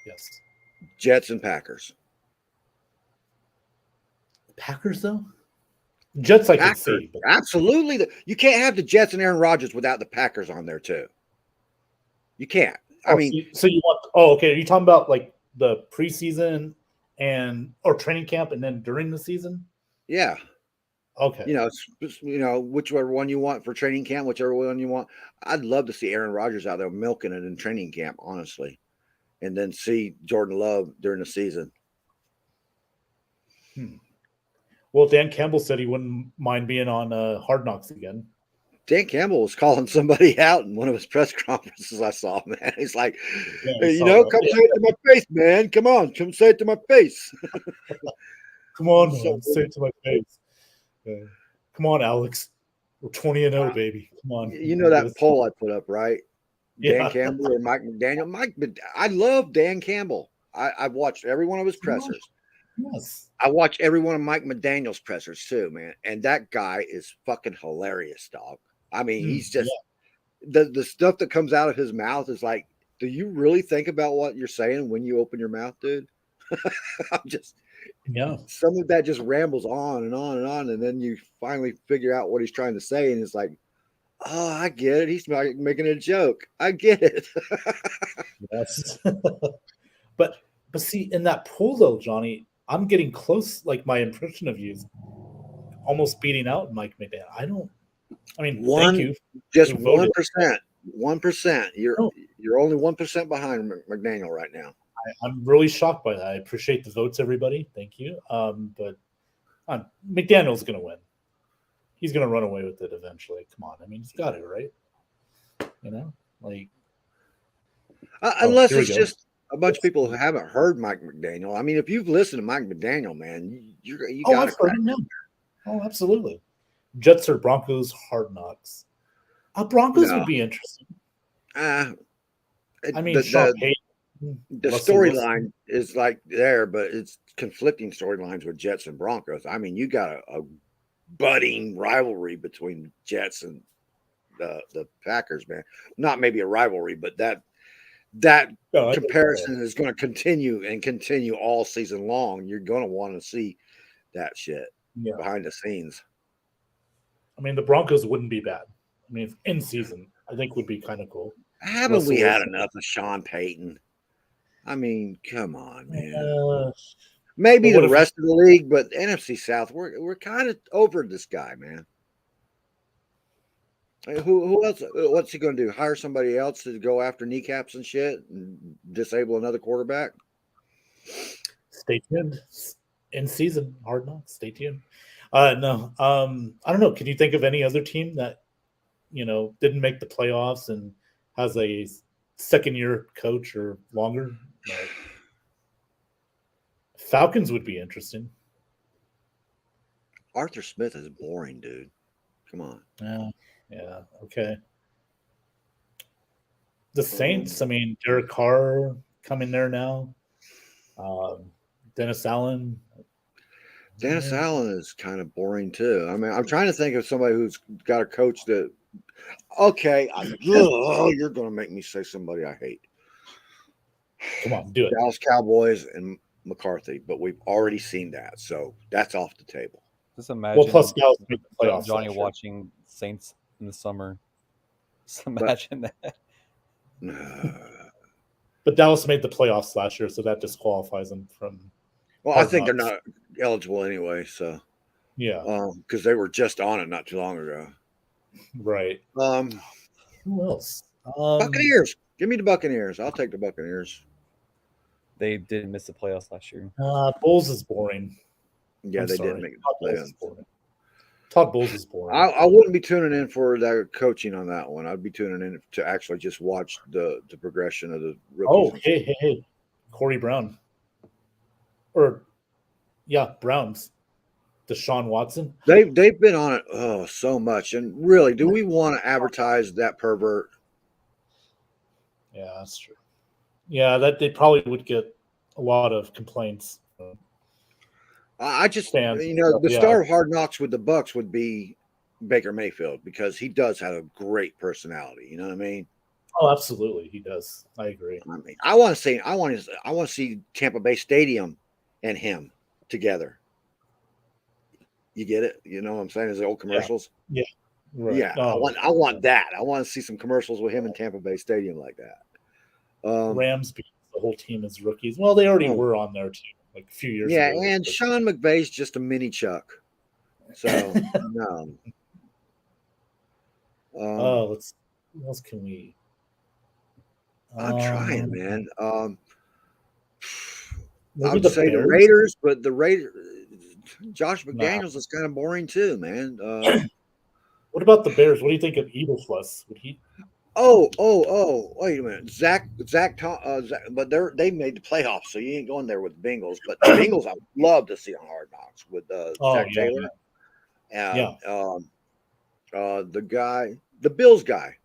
Yes. Jets and Packers. Packers, though? Jets I can Packers, see. But absolutely. You can't have the Jets and Aaron Rodgers without the Packers on there, too. You can't. I mean, so you want? Oh, okay. Are you talking about like the preseason or training camp, and then during the season? yeah. Okay. Whichever one you want for training camp, whichever one you want. I'd love to see Aaron Rodgers out there milking it in training camp, honestly, and then see Jordan Love during the season. Well, Dan Campbell said he wouldn't mind being on Hard Knocks again. Dan Campbell was calling somebody out in one of his press conferences I saw, man. He's like, hey, come say it to my face, man. Come say it to my face. Come on, man. Say it to my face. Come on, Alex. We're 20-0, baby. Come on. You know that poll I put up, right? Yeah. Dan Campbell or Mike McDaniel? I love Dan Campbell. I've watched every one of his pressers. Yes. I watch every one of Mike McDaniel's pressers too, man. And that guy is fucking hilarious, dog. I mean, he's just the stuff that comes out of his mouth is like, do you really think about what you're saying when you open your mouth, dude? Some of that just rambles on and on and on, and then you finally figure out what he's trying to say, and it's like, oh, I get it. He's making a joke. I get it. Yes. But see, in that poll though, Johnny, I'm getting close. Like my impression of you is almost beating out Mike McDaniel. Thank you. Just 1%. 1%. You're only 1% behind McDaniel right now. I'm really shocked by that. I appreciate the votes, everybody. Thank you. But McDaniel's going to win. He's going to run away with it eventually. Come on. I mean, he's got it, right? You know, like unless it's just a bunch of people who haven't heard Mike McDaniel. I mean, if you've listened to Mike McDaniel, man, you got to. Oh, absolutely. Jets or Broncos, Hard Knocks. Broncos would be interesting. Sean Payton. The storyline is like there, but it's conflicting storylines with Jets and Broncos. I mean, you got a budding rivalry between Jets and the Packers, man. Not maybe a rivalry, but that comparison is going to continue all season long. You're going to want to see that shit behind the scenes. I mean, the Broncos wouldn't be bad. I mean, in season, I think would be kind of cool. Haven't we had enough of Sean Payton? I mean, come on, man. Maybe the rest of the league, but NFC South, we're kind of over this guy, man. Who else? What's he going to do? Hire somebody else to go after kneecaps and shit and disable another quarterback? Stay tuned. In season, Hard Knocks. Stay tuned. No, I don't know. Can you think of any other team that didn't make the playoffs and has a second-year coach or longer? Falcons would be interesting. Arthur Smith is boring, dude. Come on. Yeah. Okay. The Saints. I mean, Derek Carr coming there now. Dennis Allen. Dennis Allen is kind of boring too. I mean, I'm trying to think of somebody who's got a coach that. Okay, you're going to make me say somebody I hate. Come on, do it. Dallas Cowboys and McCarthy, but we've already seen that, so that's off the table. Just imagine. Well, plus Dallas made the playoffs. Johnny watching Saints in the summer. Just imagine that. But Dallas made the playoffs last year, so that disqualifies them from. Well, I think they're not eligible anyway. So yeah, because they were just on it not too long ago. Right. Who else? Buccaneers. Give me the Buccaneers. I'll take the Buccaneers. They did miss the playoffs last year. Bulls is boring. Yeah, they didn't make the playoffs. Todd Bowles is boring. I wouldn't be tuning in for the coaching on that one. I'd be tuning in to actually just watch the progression of the Oh, rookies. hey, Corey Brown, or Browns, Deshaun Watson. They've been on it so much, and really, do we want to advertise that pervert? Yeah, that's true. Yeah, that they probably would get a lot of complaints. I just, Fans, the yeah. star of Hard Knocks with the Bucks would be Baker Mayfield because he does have a great personality. You know what I mean? Oh, absolutely, he does. I agree. I mean, I want to see Tampa Bay Stadium and him together. You get it? You know what I'm saying? Is the old commercials? Yeah. Right. Yeah, I want that. I want to see some commercials with him in Tampa Bay Stadium like that. Rams because the whole team is rookies. Well, they already Oh. were on there too, like a few years Yeah, ago. and but- Sean McVay's just a mini Chuck. So no. Let's. What else can we? I'm trying, man. Maybe I would the say the Bears? Raiders, but the Raiders, Josh McDaniels is kind of boring too, man. What about the Bears? What do you think of Eberflus? Would he? Oh! Wait a minute, Zach, but they made the playoffs, so you ain't going there with the Bengals. But the Bengals, I would love to see on Hard Knocks with Zach Taylor. The guy, the Bills guy,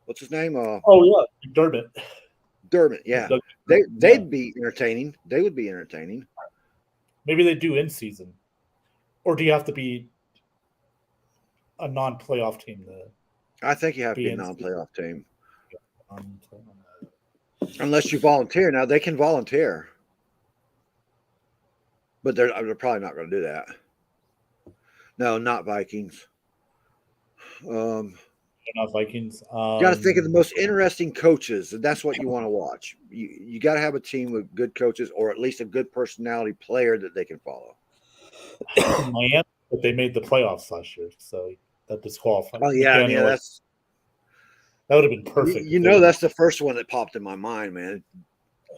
what's his name? Dermot. Dermot. Yeah, Doug- they'd be entertaining. They would be entertaining. Maybe they do in season, or do you have to be a non-playoff team? I think you have to be a in- non-playoff team Um, unless you volunteer. Now they can volunteer, but they're probably not going to do that. No, not Vikings. They're not Vikings. You got to think of the most interesting coaches, and that's what you want to watch. You got to have a team with good coaches, or at least a good personality player that they can follow. Miami, but they made the playoffs last year, so that disqualified. Oh yeah, McDaniel, that's that would have been perfect. You know, that's the first one that popped in my mind, man.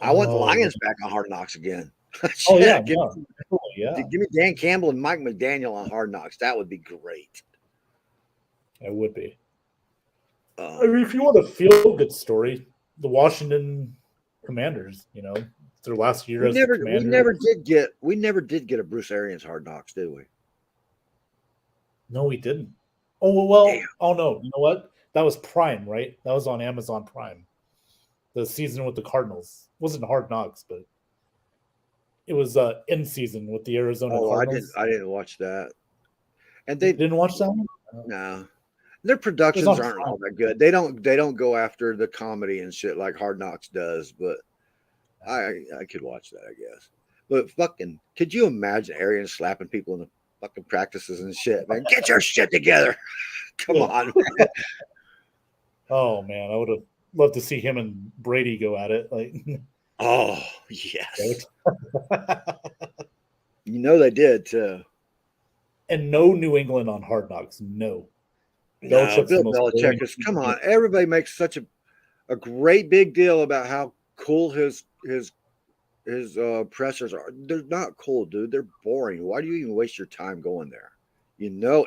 I want the Lions back on Hard Knocks again. Oh yeah, give me Dan Campbell and Mike McDaniel on Hard Knocks. That would be great. It would be. I mean, if you want a feel-good story, the Washington Commanders, their last year as the Commanders. We never did get a Bruce Arians Hard Knocks, did we? No, we didn't. Oh well. Damn. Oh no, you know what? That was Prime, right? That was on Amazon Prime. The season with the Cardinals it wasn't Hard Knocks, but it was in season with the Arizona Cardinals. I didn't watch that. And You didn't watch that one? No. Their productions aren't all that good. They don't go after the comedy and shit like Hard Knocks does, but I could watch that, I guess. But fucking, could you imagine Arians slapping people in the fucking practices and shit, man? Get your shit together. Come on, man. Oh man, I would have loved to see him and Brady go at it. Like, oh yes, they did too. And no New England on Hard Knocks. No. Bill Belichick is. Come on, everybody makes such a great big deal about how cool his pressers are. They're not cool, dude. They're boring. Why do you even waste your time going there?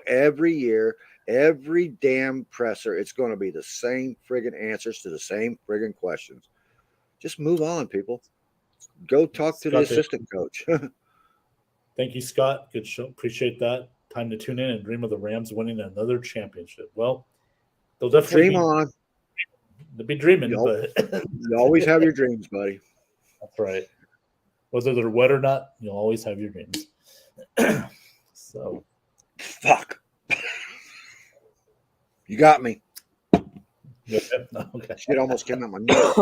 Every year, every damn presser, it's going to be the same friggin' answers to the same friggin' questions. Just move on, people. Go talk to the assistant coach. Thank you, Scott. Good show. Appreciate that. Time to tune in and dream of the Rams winning another championship. Well, they'll definitely dream on. They'll be dreaming, but you always have your dreams, buddy. That's right. Whether they're wet or not, you'll always have your dreams. So, fuck. You got me. Yeah. Okay. Shit almost came out my nose.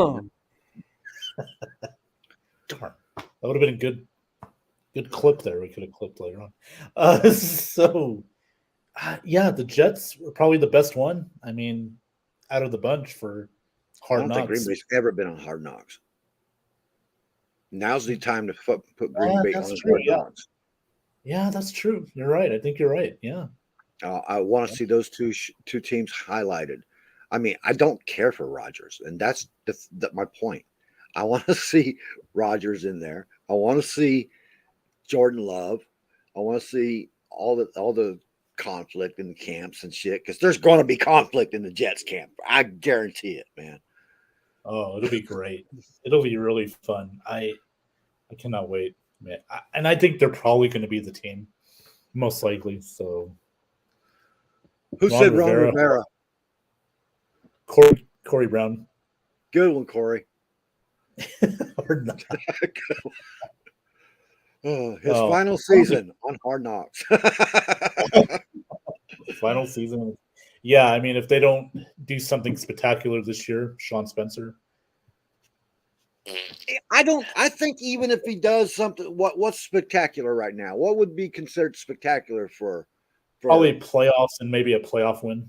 Darn. That would have been a good clip there. We could have clipped later on. The Jets were probably the best one. I mean, out of the bunch for Hard Knocks. I don't think Green Bay's ever been on Hard Knocks. Now's the time to put Green Bay on Hard Knocks. Yeah, that's true. You're right. I think you're right. Yeah. I want to see those two teams highlighted. I mean, I don't care for Rodgers, and that's my point. I want to see Rodgers in there. I want to see Jordan Love. I want to see all the conflict in the camps and shit because there's going to be conflict in the Jets camp. I guarantee it, man. Oh, it'll be great. It'll be really fun. I cannot wait, man. And I think they're probably going to be the team, most likely. So, Who said Ron Rivera? Corey Brown. Good one, Corey. Or not. His final season on Hard Knocks. Final season. Yeah, I mean, if they don't do something spectacular this year, Sean Spencer. I think even if he does something, what's spectacular right now? What would be considered spectacular for probably playoffs and maybe a playoff win?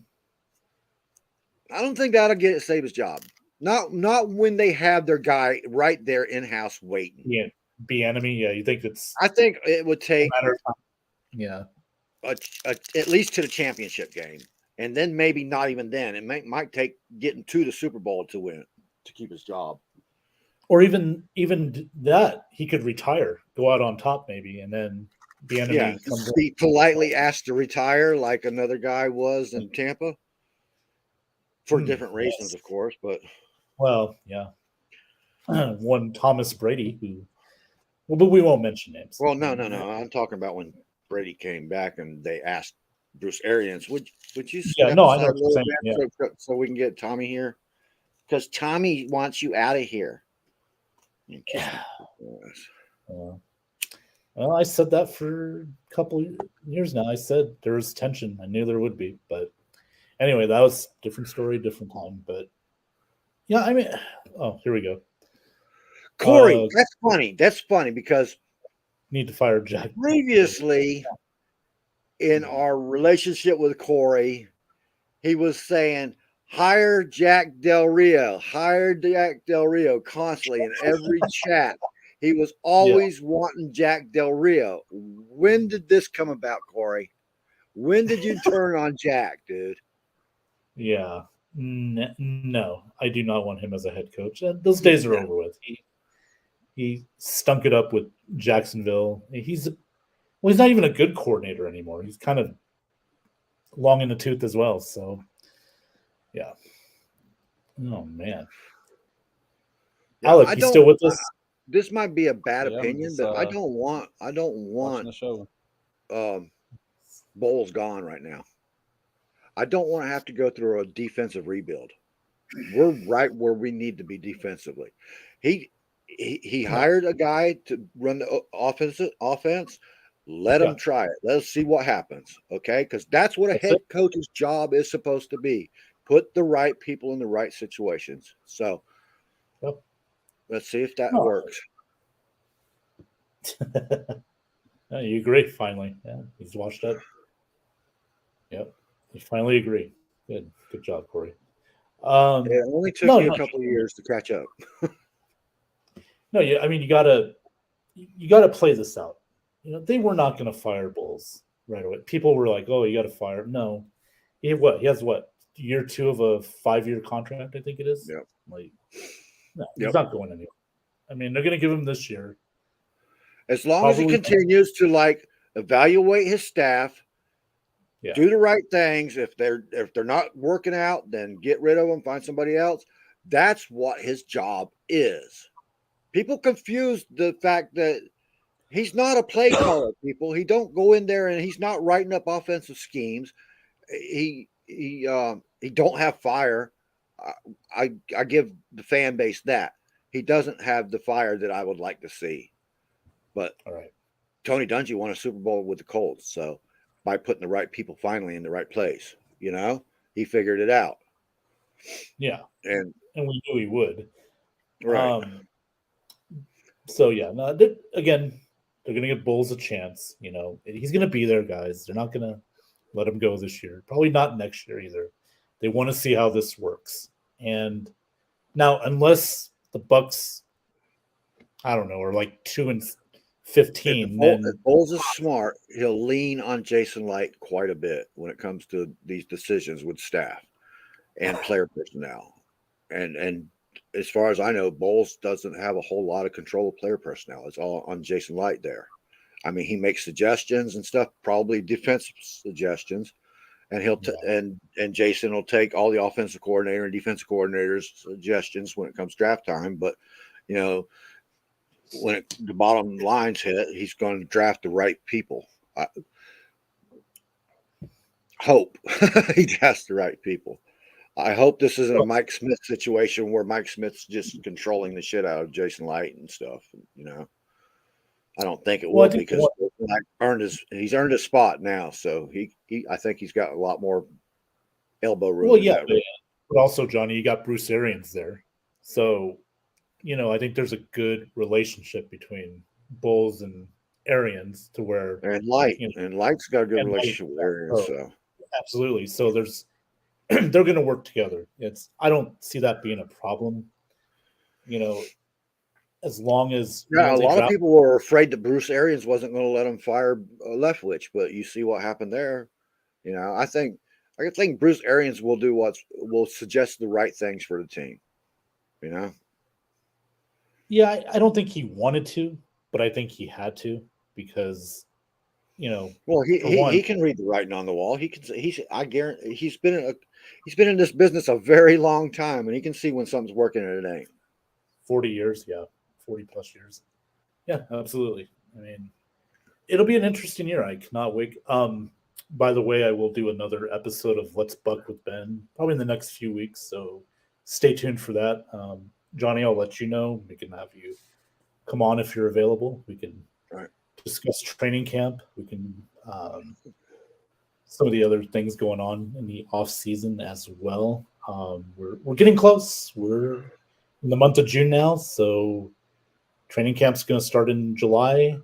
I don't think that'll save his job. Not when they have their guy right there in house waiting. Yeah, Bieniemy. Yeah, you think it's? I think it would take a matter of time. Yeah, at least to the championship game, and then maybe not even then. It might take getting to the Super Bowl to win to keep his job. Or even that he could retire, go out on top maybe, and then Bieniemy comes be politely asked to retire like another guy was in Tampa for different reasons, of course. But yeah, one Thomas Brady but we won't mention names. Well, no. I'm talking about when Brady came back and they asked Bruce Arians, would you? Yeah, no, I know what you're saying. Yeah. So we can get Tommy here because Tommy wants you out of here. Yeah. Well, I said that for a couple years now. I said there was tension. I knew there would be, but anyway, that was a different story, different time. But yeah, I mean, here we go. Corey, that's funny. That's funny because need to fire Jack. Previously, in our relationship with Corey, he was saying, hire Jack Del Rio constantly in every chat. He was always wanting Jack Del Rio. When did this come about, Corey? When did you turn on Jack, dude? Yeah. No, I do not want him as a head coach. Those days are over with. He stunk it up with Jacksonville. He's not even a good coordinator anymore. He's kind of long in the tooth as well. So, yeah. Oh, man. Alec, you still with us? This might be a bad opinion, but I don't want the show. Bowles gone right now. I don't want to have to go through a defensive rebuild. We're right where we need to be defensively. He hired a guy to run the offense. Let him try it. Let's see what happens. Okay, because that's what a head coach's job is supposed to be. Put the right people in the right situations. So let's see if that works. You agree, finally. Yeah, he's washed up. Yep, you finally agree. Good job, Corey. It only took you a couple of years to catch up. No, I mean you gotta play this out. They were not going to fire Bowles right away. People were like, "Oh, you got to fire him." No, he has year 2 of a 5-year contract, I think it is. Yeah. He's not going anywhere. I mean, they're going to give him this year. As long as he continues to evaluate his staff, do the right things. If they're not working out, then get rid of them, find somebody else. That's what his job is. People confuse the fact that he's not a play caller, people. He don't go in there and he's not writing up offensive schemes. He don't have fire. I give the fan base that. He doesn't have the fire that I would like to see. But all right. Tony Dungy won a Super Bowl with the Colts. So by putting the right people finally in the right place, he figured it out. Yeah. And we knew he would. Right. So yeah, again, they're going to give Bowles a chance. He's going to be there, guys. They're not going to let him go this year. Probably not next year either. They want to see how this works. And now, unless the Bucs, I don't know, are 2-15, then if Bowles is smart, he'll lean on Jason Light quite a bit when it comes to these decisions with staff and player personnel. And as far as I know, Bowles doesn't have a whole lot of control of player personnel. It's all on Jason Light there. I mean, he makes suggestions and stuff, probably defensive suggestions, and and Jason will take all the offensive coordinator and defensive coordinators' suggestions when it comes draft time. But when the bottom lines hit, he's going to draft the right people. I hope he drafts the right people. I hope this isn't a Mike Smith situation where Mike Smith's just controlling the shit out of Jason Light and stuff. I don't think it will because he's earned his spot now. So I think he's got a lot more elbow room. Well, yeah, but also Johnny, you got Bruce Arians there, so I think there's a good relationship between Bulls and Arians to where and Light's got a good relationship with Arians. So absolutely, so they're going to work together. I don't see that being a problem. As long as a lot of people were afraid that Bruce Arians wasn't going to let him fire Leftwich, but you see what happened there. I think Bruce Arians will do will suggest the right things for the team. Yeah, I don't think he wanted to, but I think he had to because, Well, he can read the writing on the wall. I guarantee he's been in this business a very long time, and he can see when something's working and it ain't. 40 years, yeah. 40 plus years. Yeah, absolutely. I mean, it'll be an interesting year. I cannot wait. By the way, I will do another episode of Let's Buck with Ben probably in the next few weeks. So stay tuned for that. Johnny, I'll let you know. We can have you come on if you're available. We can discuss training camp. We can some of the other things going on in the off season as well. We're getting close. We're in the month of June now, so training camp's going to start in July.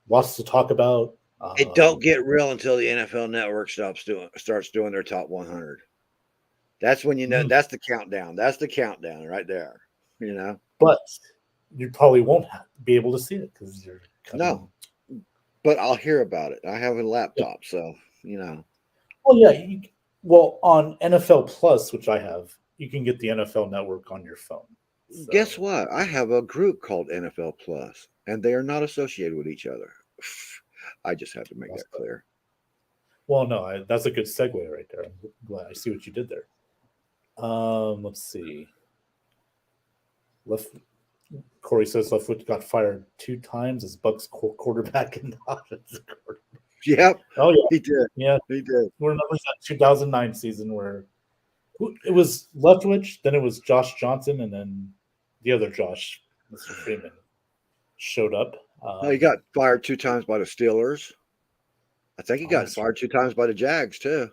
Lots to talk about. It don't get real until the NFL Network starts doing their top 100. That's when that's the countdown. That's the countdown right there. But you probably won't be able to see it because you're but I'll hear about it. I have a laptop, so Well, yeah. Well, on NFL Plus, which I have, you can get the NFL Network on your phone. So. Guess what? I have a group called NFL Plus, and they are not associated with each other. I just had to make that clear. Well, no, that's a good segue right there. I'm glad I see what you did there. Let's see. Corey says Leftwich got fired 2 times as Bucks quarterback and offensive quarterback. Yep. Oh yeah, he did. Yeah, he did. Remember that 2009 season where it was Leftwich, then it was Josh Johnson, and then the other Josh, Mr. Freeman, showed up. He got fired 2 times by the Steelers. I think he got fired 2 times by the Jags too.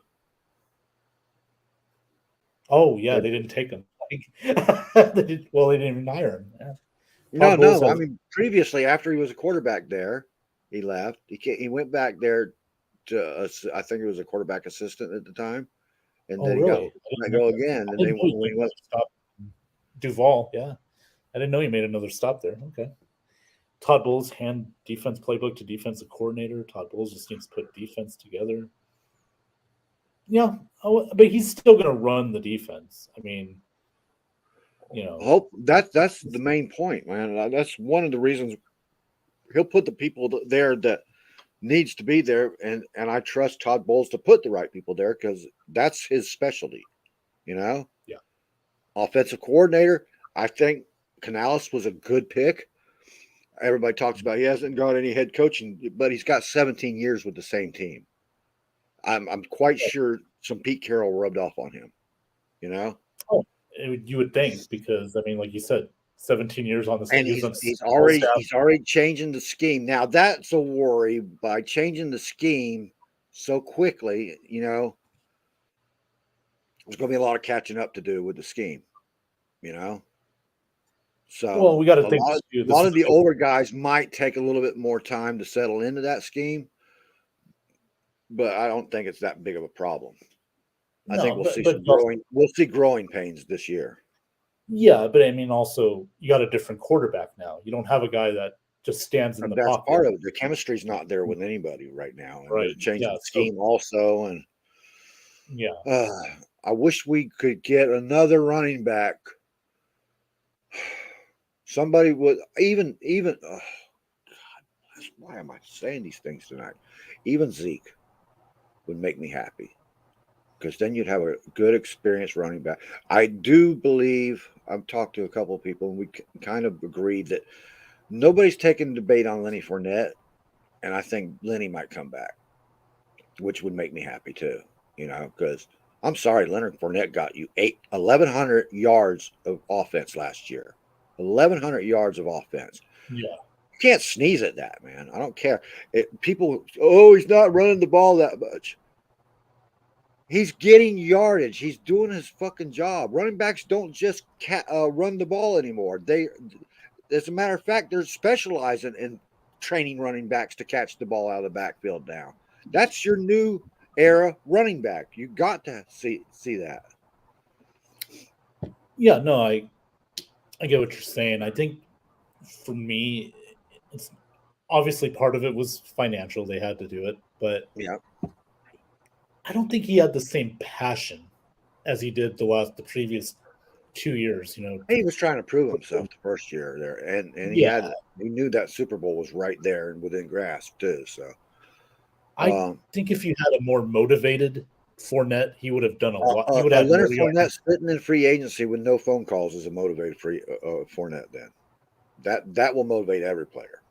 Oh yeah, they didn't take him. They didn't even hire him. Yeah. No. I mean, previously, after he was a quarterback there, he left. He went back there to I think it was a quarterback assistant at the time, and then he got let go again. And then when he went Duval, yeah, I didn't know he made another stop there. Okay. Todd Bowles hand defense playbook to defensive coordinator. Todd Bowles just needs to put defense together. Yeah, but he's still going to run the defense. I mean, hope that's the main point, man. That's one of the reasons he'll put the people there that needs to be there, and I trust Todd Bowles to put the right people there because that's his specialty. Yeah. Offensive coordinator, I think Canales was a good pick. Everybody talks about he hasn't got any head coaching, but he's got 17 years with the same team. I'm quite sure some Pete Carroll rubbed off on him. Oh, you would think because I mean, like you said, 17 years on the same. And he's already changing the scheme. Now that's a worry by changing the scheme so quickly. There's going to be a lot of catching up to do with the scheme. So we got to think. A lot of the older guys might take a little bit more time to settle into that scheme, but I don't think it's that big of a problem. I think we'll see growing pains this year. Yeah, but I mean, also you got a different quarterback now. You don't have a guy that just stands in the pocket. That's part of it. The chemistry's not there with anybody right now. And right. Changing the scheme also, and I wish we could get another running back. Somebody would even why am I saying these things tonight? Even Zeke would make me happy because then you'd have a good experience running back. I do believe I've talked to a couple of people and we kind of agreed that nobody's taking debate on Lenny Fournette, and I think Lenny might come back, which would make me happy too. Because I'm sorry, Leonard Fournette got you 1,100 yards of offense last year. 1,100 yards of offense. Yeah. You can't sneeze at that, man. I don't care. People, he's not running the ball that much. He's getting yardage. He's doing his fucking job. Running backs don't just run the ball anymore. As a matter of fact, they're specializing in training running backs to catch the ball out of the backfield now. That's your new era running back. You got to see that. Yeah, no, I get what you're saying. I think for me, it's obviously part of it was financial. They had to do it, but Yeah. I don't think he had the same passion as he did the previous 2 years. He was trying to prove himself the first year there, and he knew that Super Bowl was right there and within grasp too. So I think if you had a more motivated Fournette, he would have done a lot. He would have Leonard Fournette sitting in free agency with no phone calls is a motivated Fournette. Then that will motivate every player.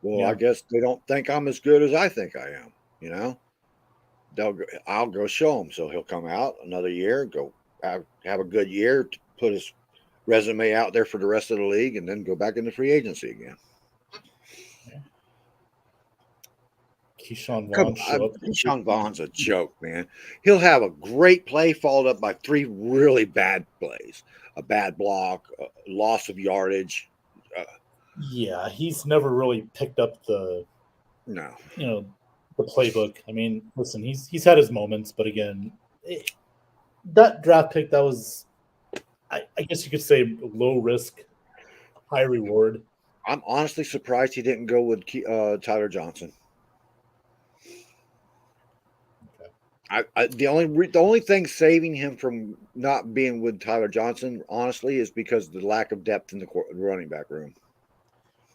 Well, yeah. I guess they don't think I'm as good as I think I am. I'll go show him. So he'll come out another year, go have a good year, to put his resume out there for the rest of the league, and then go back into free agency again. Keyshawn Vaughn. Keyshawn Vaughn's a joke, man. He'll have a great play followed up by 3 really bad plays, a bad block, a loss of yardage. Yeah, he's never really picked up the playbook. I mean, listen, he's had his moments, but again, that draft pick, that was, I guess you could say, low risk, high reward. I'm honestly surprised he didn't go with Tyler Johnson. The only thing saving him from not being with Tyler Johnson, honestly, is because of the lack of depth in the running back room.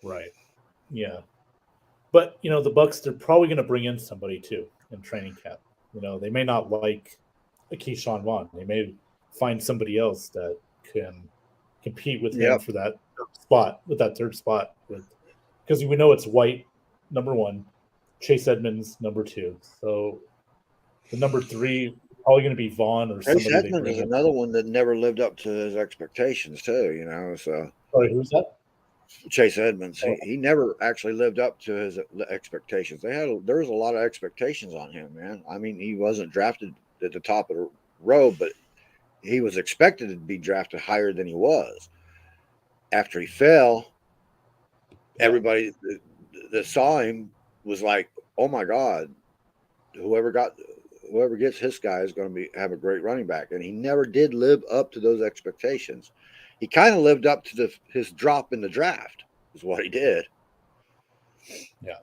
Right. Yeah. But the Bucs, they're probably going to bring in somebody too in training camp. They may not like a Keyshawn Vaughn. They may find somebody else that can compete with him for that spot, with that third spot. Because we know it's White, number 1, Chase Edmonds, number 2. So the number 3 probably going to be Vaughn or somebody. Chase Edmonds is another one that never lived up to his expectations too. So. Sorry, who's that? Chase Edmonds. He never actually lived up to his expectations. There was a lot of expectations on him, man. I mean, he wasn't drafted at the top of the road, but he was expected to be drafted higher than he was. After he fell, everybody that saw him was like, "Oh my God, whoever gets his guy is going to have a great running back." And he never did live up to those expectations. He kind of lived up to his drop in the draft, is what he did. Yeah.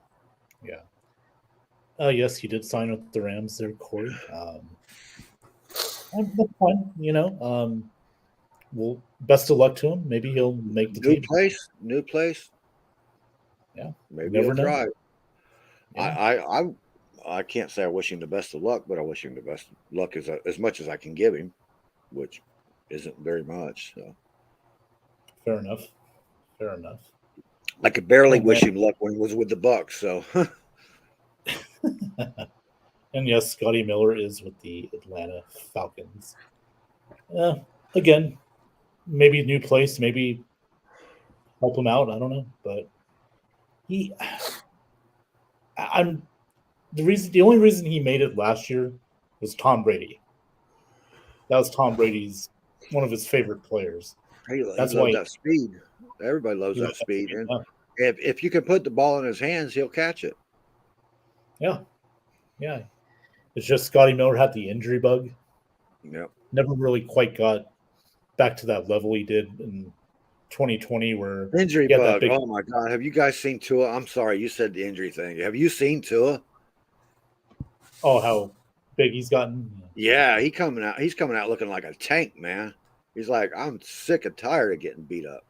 Yes, he did sign with the Rams there, Corey. That's fine, well, best of luck to him. Maybe he'll make the team. New place. Yeah. Maybe he'll try. Yeah. I can't say I wish him the best of luck, but I wish him the best of luck as much as I can give him, which isn't very much. So. Fair enough. I could barely wish him luck when he was with the Bucs. So. And yes, Scotty Miller is with the Atlanta Falcons. Again, maybe a new place, maybe help him out. I don't know, but the only reason he made it last year was Tom Brady. That was Tom Brady's one of his favorite players. That's why that speed. Everybody loves that speed. And if you can put the ball in his hands, he'll catch it. Yeah. It's just Scotty Miller had the injury bug. Yep. Never really quite got back to that level he did in 2020 where injury bug. Oh my God. Have you guys seen Tua? I'm sorry, you said the injury thing. Have you seen Tua? Oh, how big he's gotten. Yeah, he's coming out looking like a tank, man. He's like, I'm sick and tired of getting beat up.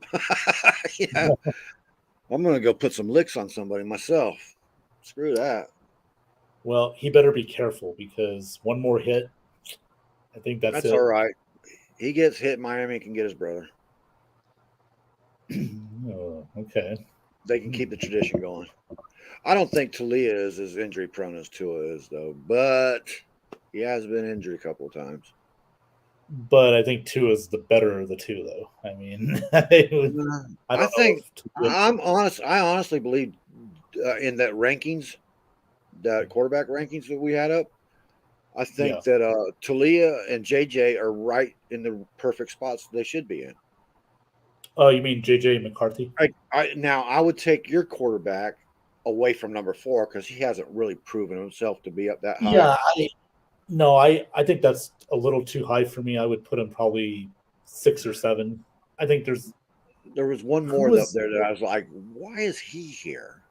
I'm gonna go put some licks on somebody myself. Screw that. Well, he better be careful because one more hit, I think that's That's all it. right. He gets hit, Miami can get his brother. Oh, okay. They can keep the tradition going. I don't think Talia is as injury prone as Tua is, though, but he has been injured a couple of times. But I think Tua is the better of the two, though. I mean, I don't I know think if Tua, I'm honest. I honestly believe in that rankings, that quarterback rankings that we had up. I yeah. think that Talia and JJ are right in the perfect spots they should be in. Oh, you mean JJ McCarthy? Now I would take your quarterback away from number 4 because he hasn't really proven himself to be up that high. Yeah, I think that's a little too high for me. I would put him probably 6 or 7. I think There was one who more up was there that I was like, why is he here?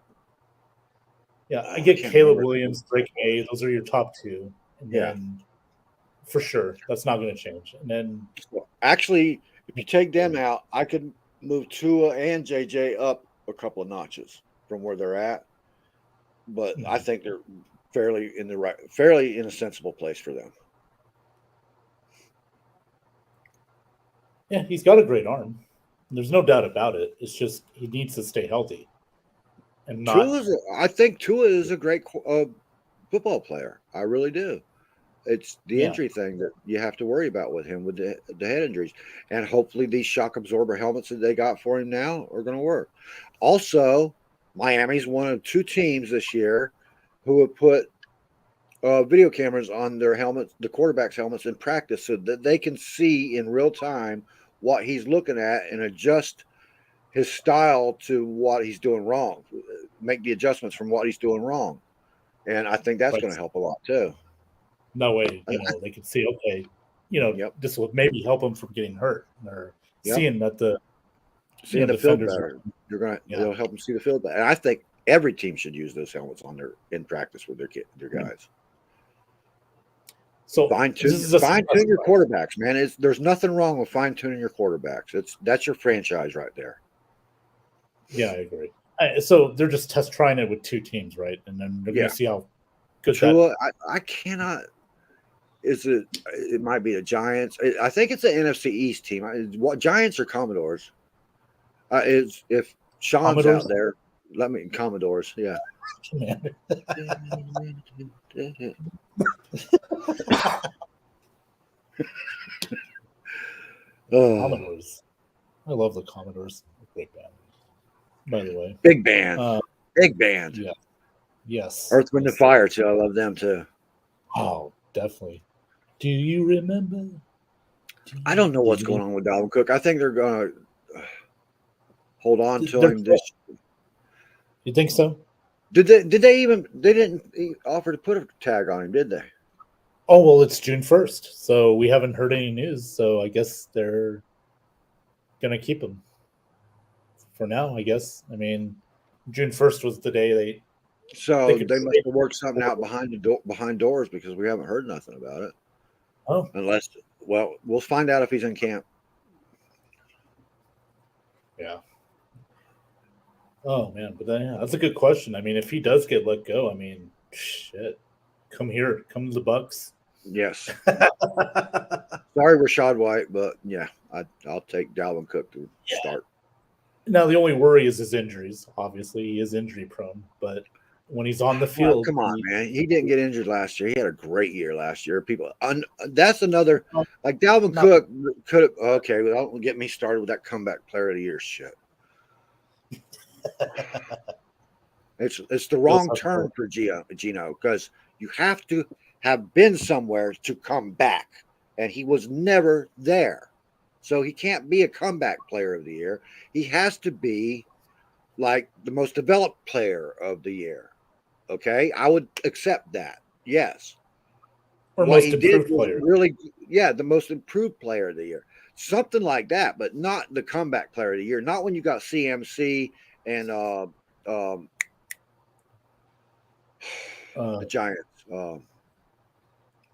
I I get can't Caleb remember. Williams, Drake May. Those are your top 2, and Yeah. then for sure that's not going to change. And then Actually, if you take them out, I could move Tua and JJ up a couple of notches from where they're at. But I think they're fairly in a sensible place for them. yeah, he's got a great arm. There's no doubt about it. It's just he needs to stay healthy and not. I think Tua is a great football player. I really do. It's the Yeah. injury thing that you have to worry about with him with the head injuries. And hopefully these shock absorber helmets that they got for him now are going to work. Also, Miami's one of 2 teams this year who have put video cameras on their helmets, the quarterback's helmets in practice so that they can see in real time what he's looking at and adjust his style to what he's doing wrong, make the adjustments from what he's doing wrong. And I think that's Right. going to help a lot too. No way, they can see. Okay, Yep. this will maybe help him from getting hurt or Yep. seeing that the Seeing the field defenders better, Yeah. it'll help them see the field better. And I think every team should use those helmets on in practice with their guys. So Fine tune your quarterbacks, man. There's nothing wrong with fine tuning your quarterbacks. That's your franchise right there. Yeah, I agree. So they're just trying it with 2 teams, right? And then they're going to see how good Tua, I cannot. It might be the Giants. I think it's the NFC East team. What Giants or Commodores? If Sean's Commodores? out there, let me Commodores. Yeah. Commodores. I love the Commodores. Great band, by the way. Big band. Big band. Yeah. Yes. Earth, Wind, and Fire too. I love them too. Oh, definitely. Do you remember? I don't know what's going on with Dalvin Cook. I think they're going to hold on to him. You think so? Did they even? They didn't offer to put a tag on him, did they? Oh well, it's June 1st, so we haven't heard any news. So I guess they're gonna keep him for now. I guess. I mean, June 1st was the day they. So they must have worked something out behind doors because we haven't heard nothing about it. Oh, unless we'll find out if he's in camp. Yeah. Oh man, but then that's a good question. I mean, if he does get let go, I mean, shit, come to the Bucks. Yes. Sorry, Rachaad White, but yeah, I'll take Dalvin Cook to start. Now the only worry is his injuries. Obviously, he is injury prone, but when he's on the field, come on, man, he didn't get injured last year. He had a great year last year. That's another like Dalvin Cook could have. Okay, well, don't get me started with that comeback player of the year shit. It's the wrong term for Gino because you have to have been somewhere to come back, and he was never there, so he can't be a comeback player of the year. He has to be like the most developed player of the year. Okay, I would accept that. Yes, or most improved player. Really, yeah, the most improved player of the year, something like that, but not the comeback player of the year. Not when you got CMC and the Giants.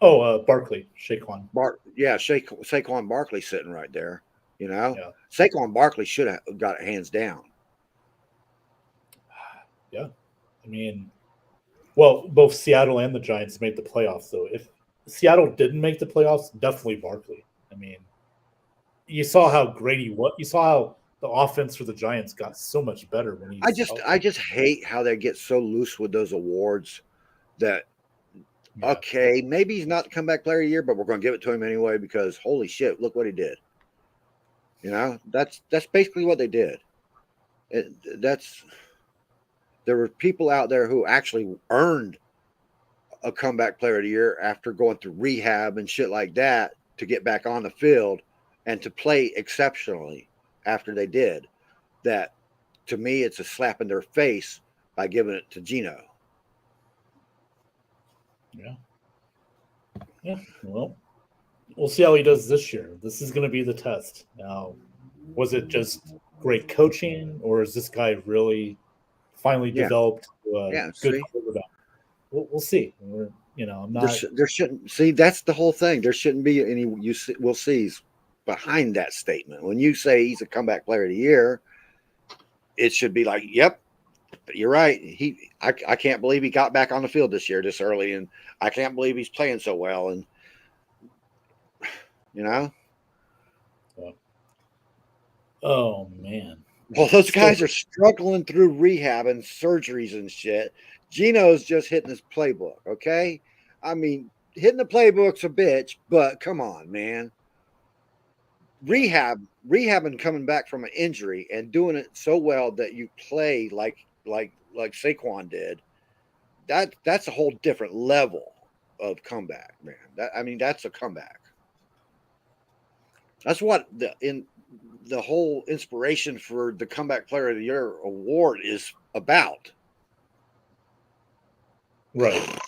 Barkley, Saquon. Saquon Barkley sitting right there. Saquon Barkley should have got it hands down. Yeah. I mean, well, both Seattle and the Giants made the playoffs, though. If Seattle didn't make the playoffs, definitely Barkley. I mean, you saw how great he was. You saw how the offense for the Giants got so much better when I he's just healthy. I just hate how they get so loose with those awards that Yeah. okay, maybe he's not the comeback player of the year, but we're going to give it to him anyway because holy shit, look what he did. You know, that's basically what they did. There were people out there who actually earned a comeback player of the year after going through rehab and shit like that to get back on the field and to play exceptionally after they did. That to me, it's a slap in their face by giving it to Geno. Yeah. Yeah. Well, we'll see how he does this year. This is going to be the test. Now, was it just great coaching, or is this guy really finally Yeah. developed a Yeah, good see? quarterback? We'll see. I'm not. There shouldn't see that's the whole thing. There shouldn't be any we'll see's behind that statement. When you say he's a comeback player of the year, it should be like, yep, you're right. I can't believe he got back on the field this year this early, and I can't believe he's playing so well. And you know, Oh man. well, those guys are struggling through rehab and surgeries and shit. Geno's just hitting his playbook. Okay, I mean, hitting the playbook's a bitch, but come on, man. Rehab and coming back from an injury and doing it so well that you play like Saquon did. That's a whole different level of comeback, man. That's a comeback. That's what the whole inspiration for the comeback player of the year award is about. Right.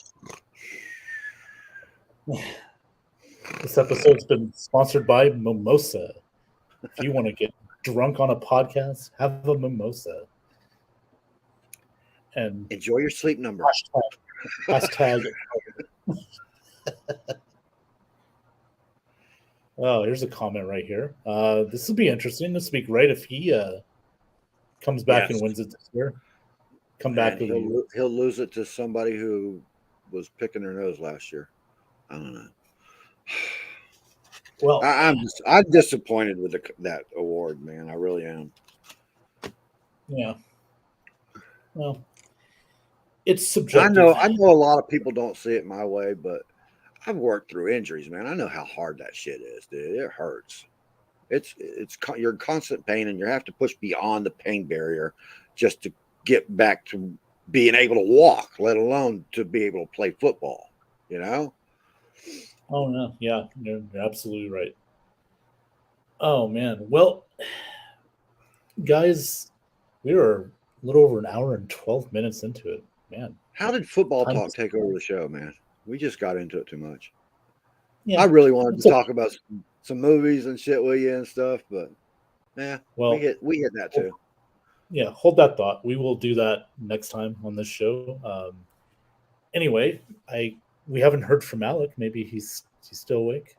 This episode's been sponsored by Mimosa. If you want to get drunk on a podcast, have a mimosa. And enjoy your sleep number. Hashtag. Oh, here's a comment right here. This will be interesting. This will be great if he comes back and wins it this year. Back. He'll lose it to somebody who was picking their nose last year. I don't know. Well, I'm disappointed with that award, man. I really am. Yeah. Well, it's subjective. I know a lot of people don't see it my way, but I've worked through injuries, man. I know how hard that shit is, dude. It hurts. You're in constant pain, and you have to push beyond the pain barrier just to get back to being able to walk, let alone to be able to play football. You know? Oh no, yeah, you're absolutely right. Oh man, well, guys, we are a little over an hour and 12 minutes into it, man. How did football talk take over the show, man? We just got into it too much. Yeah, I really wanted to talk about some movies and shit with you and stuff, but yeah, well, we hit that too. Yeah, hold that thought. We will do that next time on this show. Anyway, we haven't heard from Alec. Maybe he's still awake.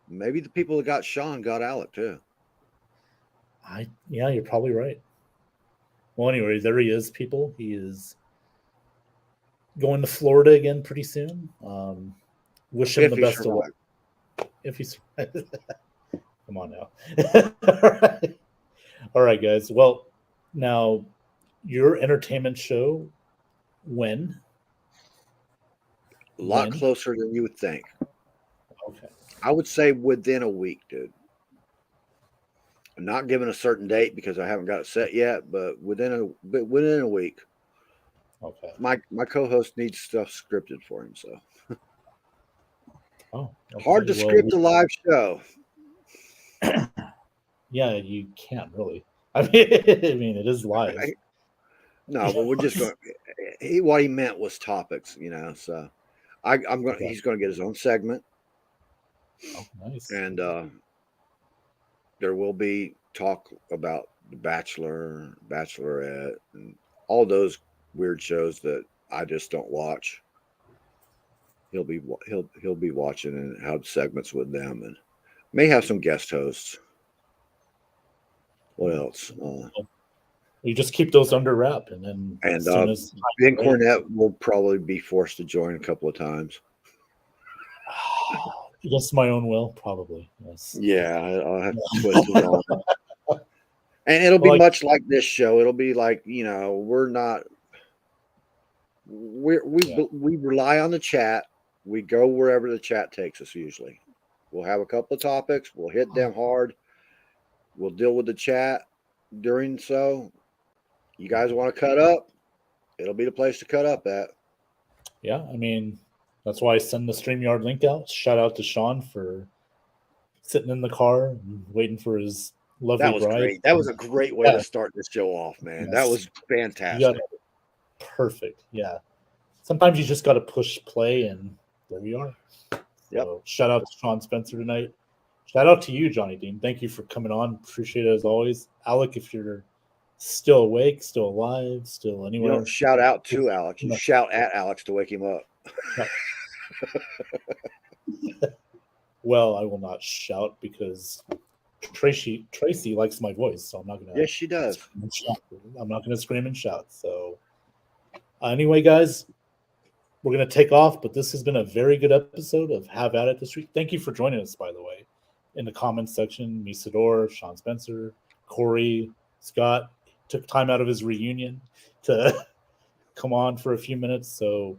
Maybe the people that got Sean got Alec too. Yeah, you're probably right. Well, anyway, there he is, people. He is going to Florida again pretty soon. Wish him the best of luck. If he's come on now. All right, guys. Well, now your entertainment show when? A lot closer than you would think. Okay. I would say within a week, dude. I'm not giving a certain date because I haven't got it set yet, but within a week. Okay. My co-host needs stuff scripted for him, so. Oh. Okay. Hard to script a live show. Yeah, you can't really. I mean, it is live. Right? No, but we're just going. What he meant was topics, you know. So, I'm going. Okay. He's going to get his own segment. Oh, nice. And there will be talk about The Bachelor, Bachelorette, and all those weird shows that I just don't watch. He'll be watching and have segments with them, and may have some guest hosts. What else? You just keep those under wrap, and then And as soon as Ben Cornett will probably be forced to join a couple of times. against my own will, probably. Yes. Yeah, I'll have to twist his arm. And it'll be Like- much like this show. It'll be like, we're not. We rely on the chat. We go wherever the chat takes us. Usually, we'll have a couple of topics. We'll hit them hard. We'll deal with the chat during so. You guys want to cut up? It'll be the place to cut up at. Yeah, I mean, that's why I send the StreamYard link out. Shout out to Sean for sitting in the car and waiting for his lovely That was bride. great. That was a great way to start this show off, man. Yes. That was You fantastic. got it. Perfect. Yeah. Sometimes you just got to push play, and there we are. Yep. So, shout out to Sean Spencer tonight. Shout out to you, Johnny Dean. Thank you for coming on. Appreciate it as always. Alec, if you're still awake, still alive, still You anywhere. don't shout out to Alex. You No. shout at Alex to wake him up. Well, I will not shout because Tracy likes my voice, so I'm not gonna. Yes, she does. scream and shout. I'm not gonna scream and shout. So, anyway, guys, we're gonna take off. But this has been a very good episode of Have At It this week. Thank you for joining us, by the way, in the comments section. Misador, Sean Spencer, Corey, Scott took time out of his reunion to come on for a few minutes. So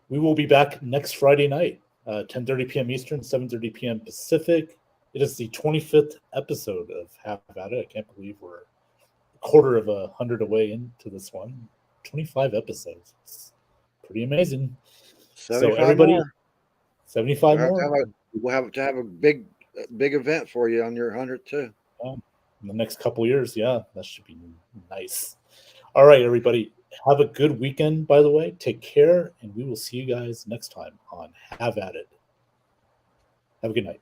we will be back next Friday night, 10:30 p.m. Eastern, 7:30 p.m. Pacific. It is the 25th episode of Have At It. I can't believe we're a quarter of 100 away into this one. 25 episodes. It's pretty amazing. So 75 everybody, more. 75 more. We'll have to have a big event for you on your 100th too. In the next couple years. Yeah, that should be nice. All right, everybody. Have a good weekend, by the way. Take care, and we will see you guys next time on Have At It. Have a good night.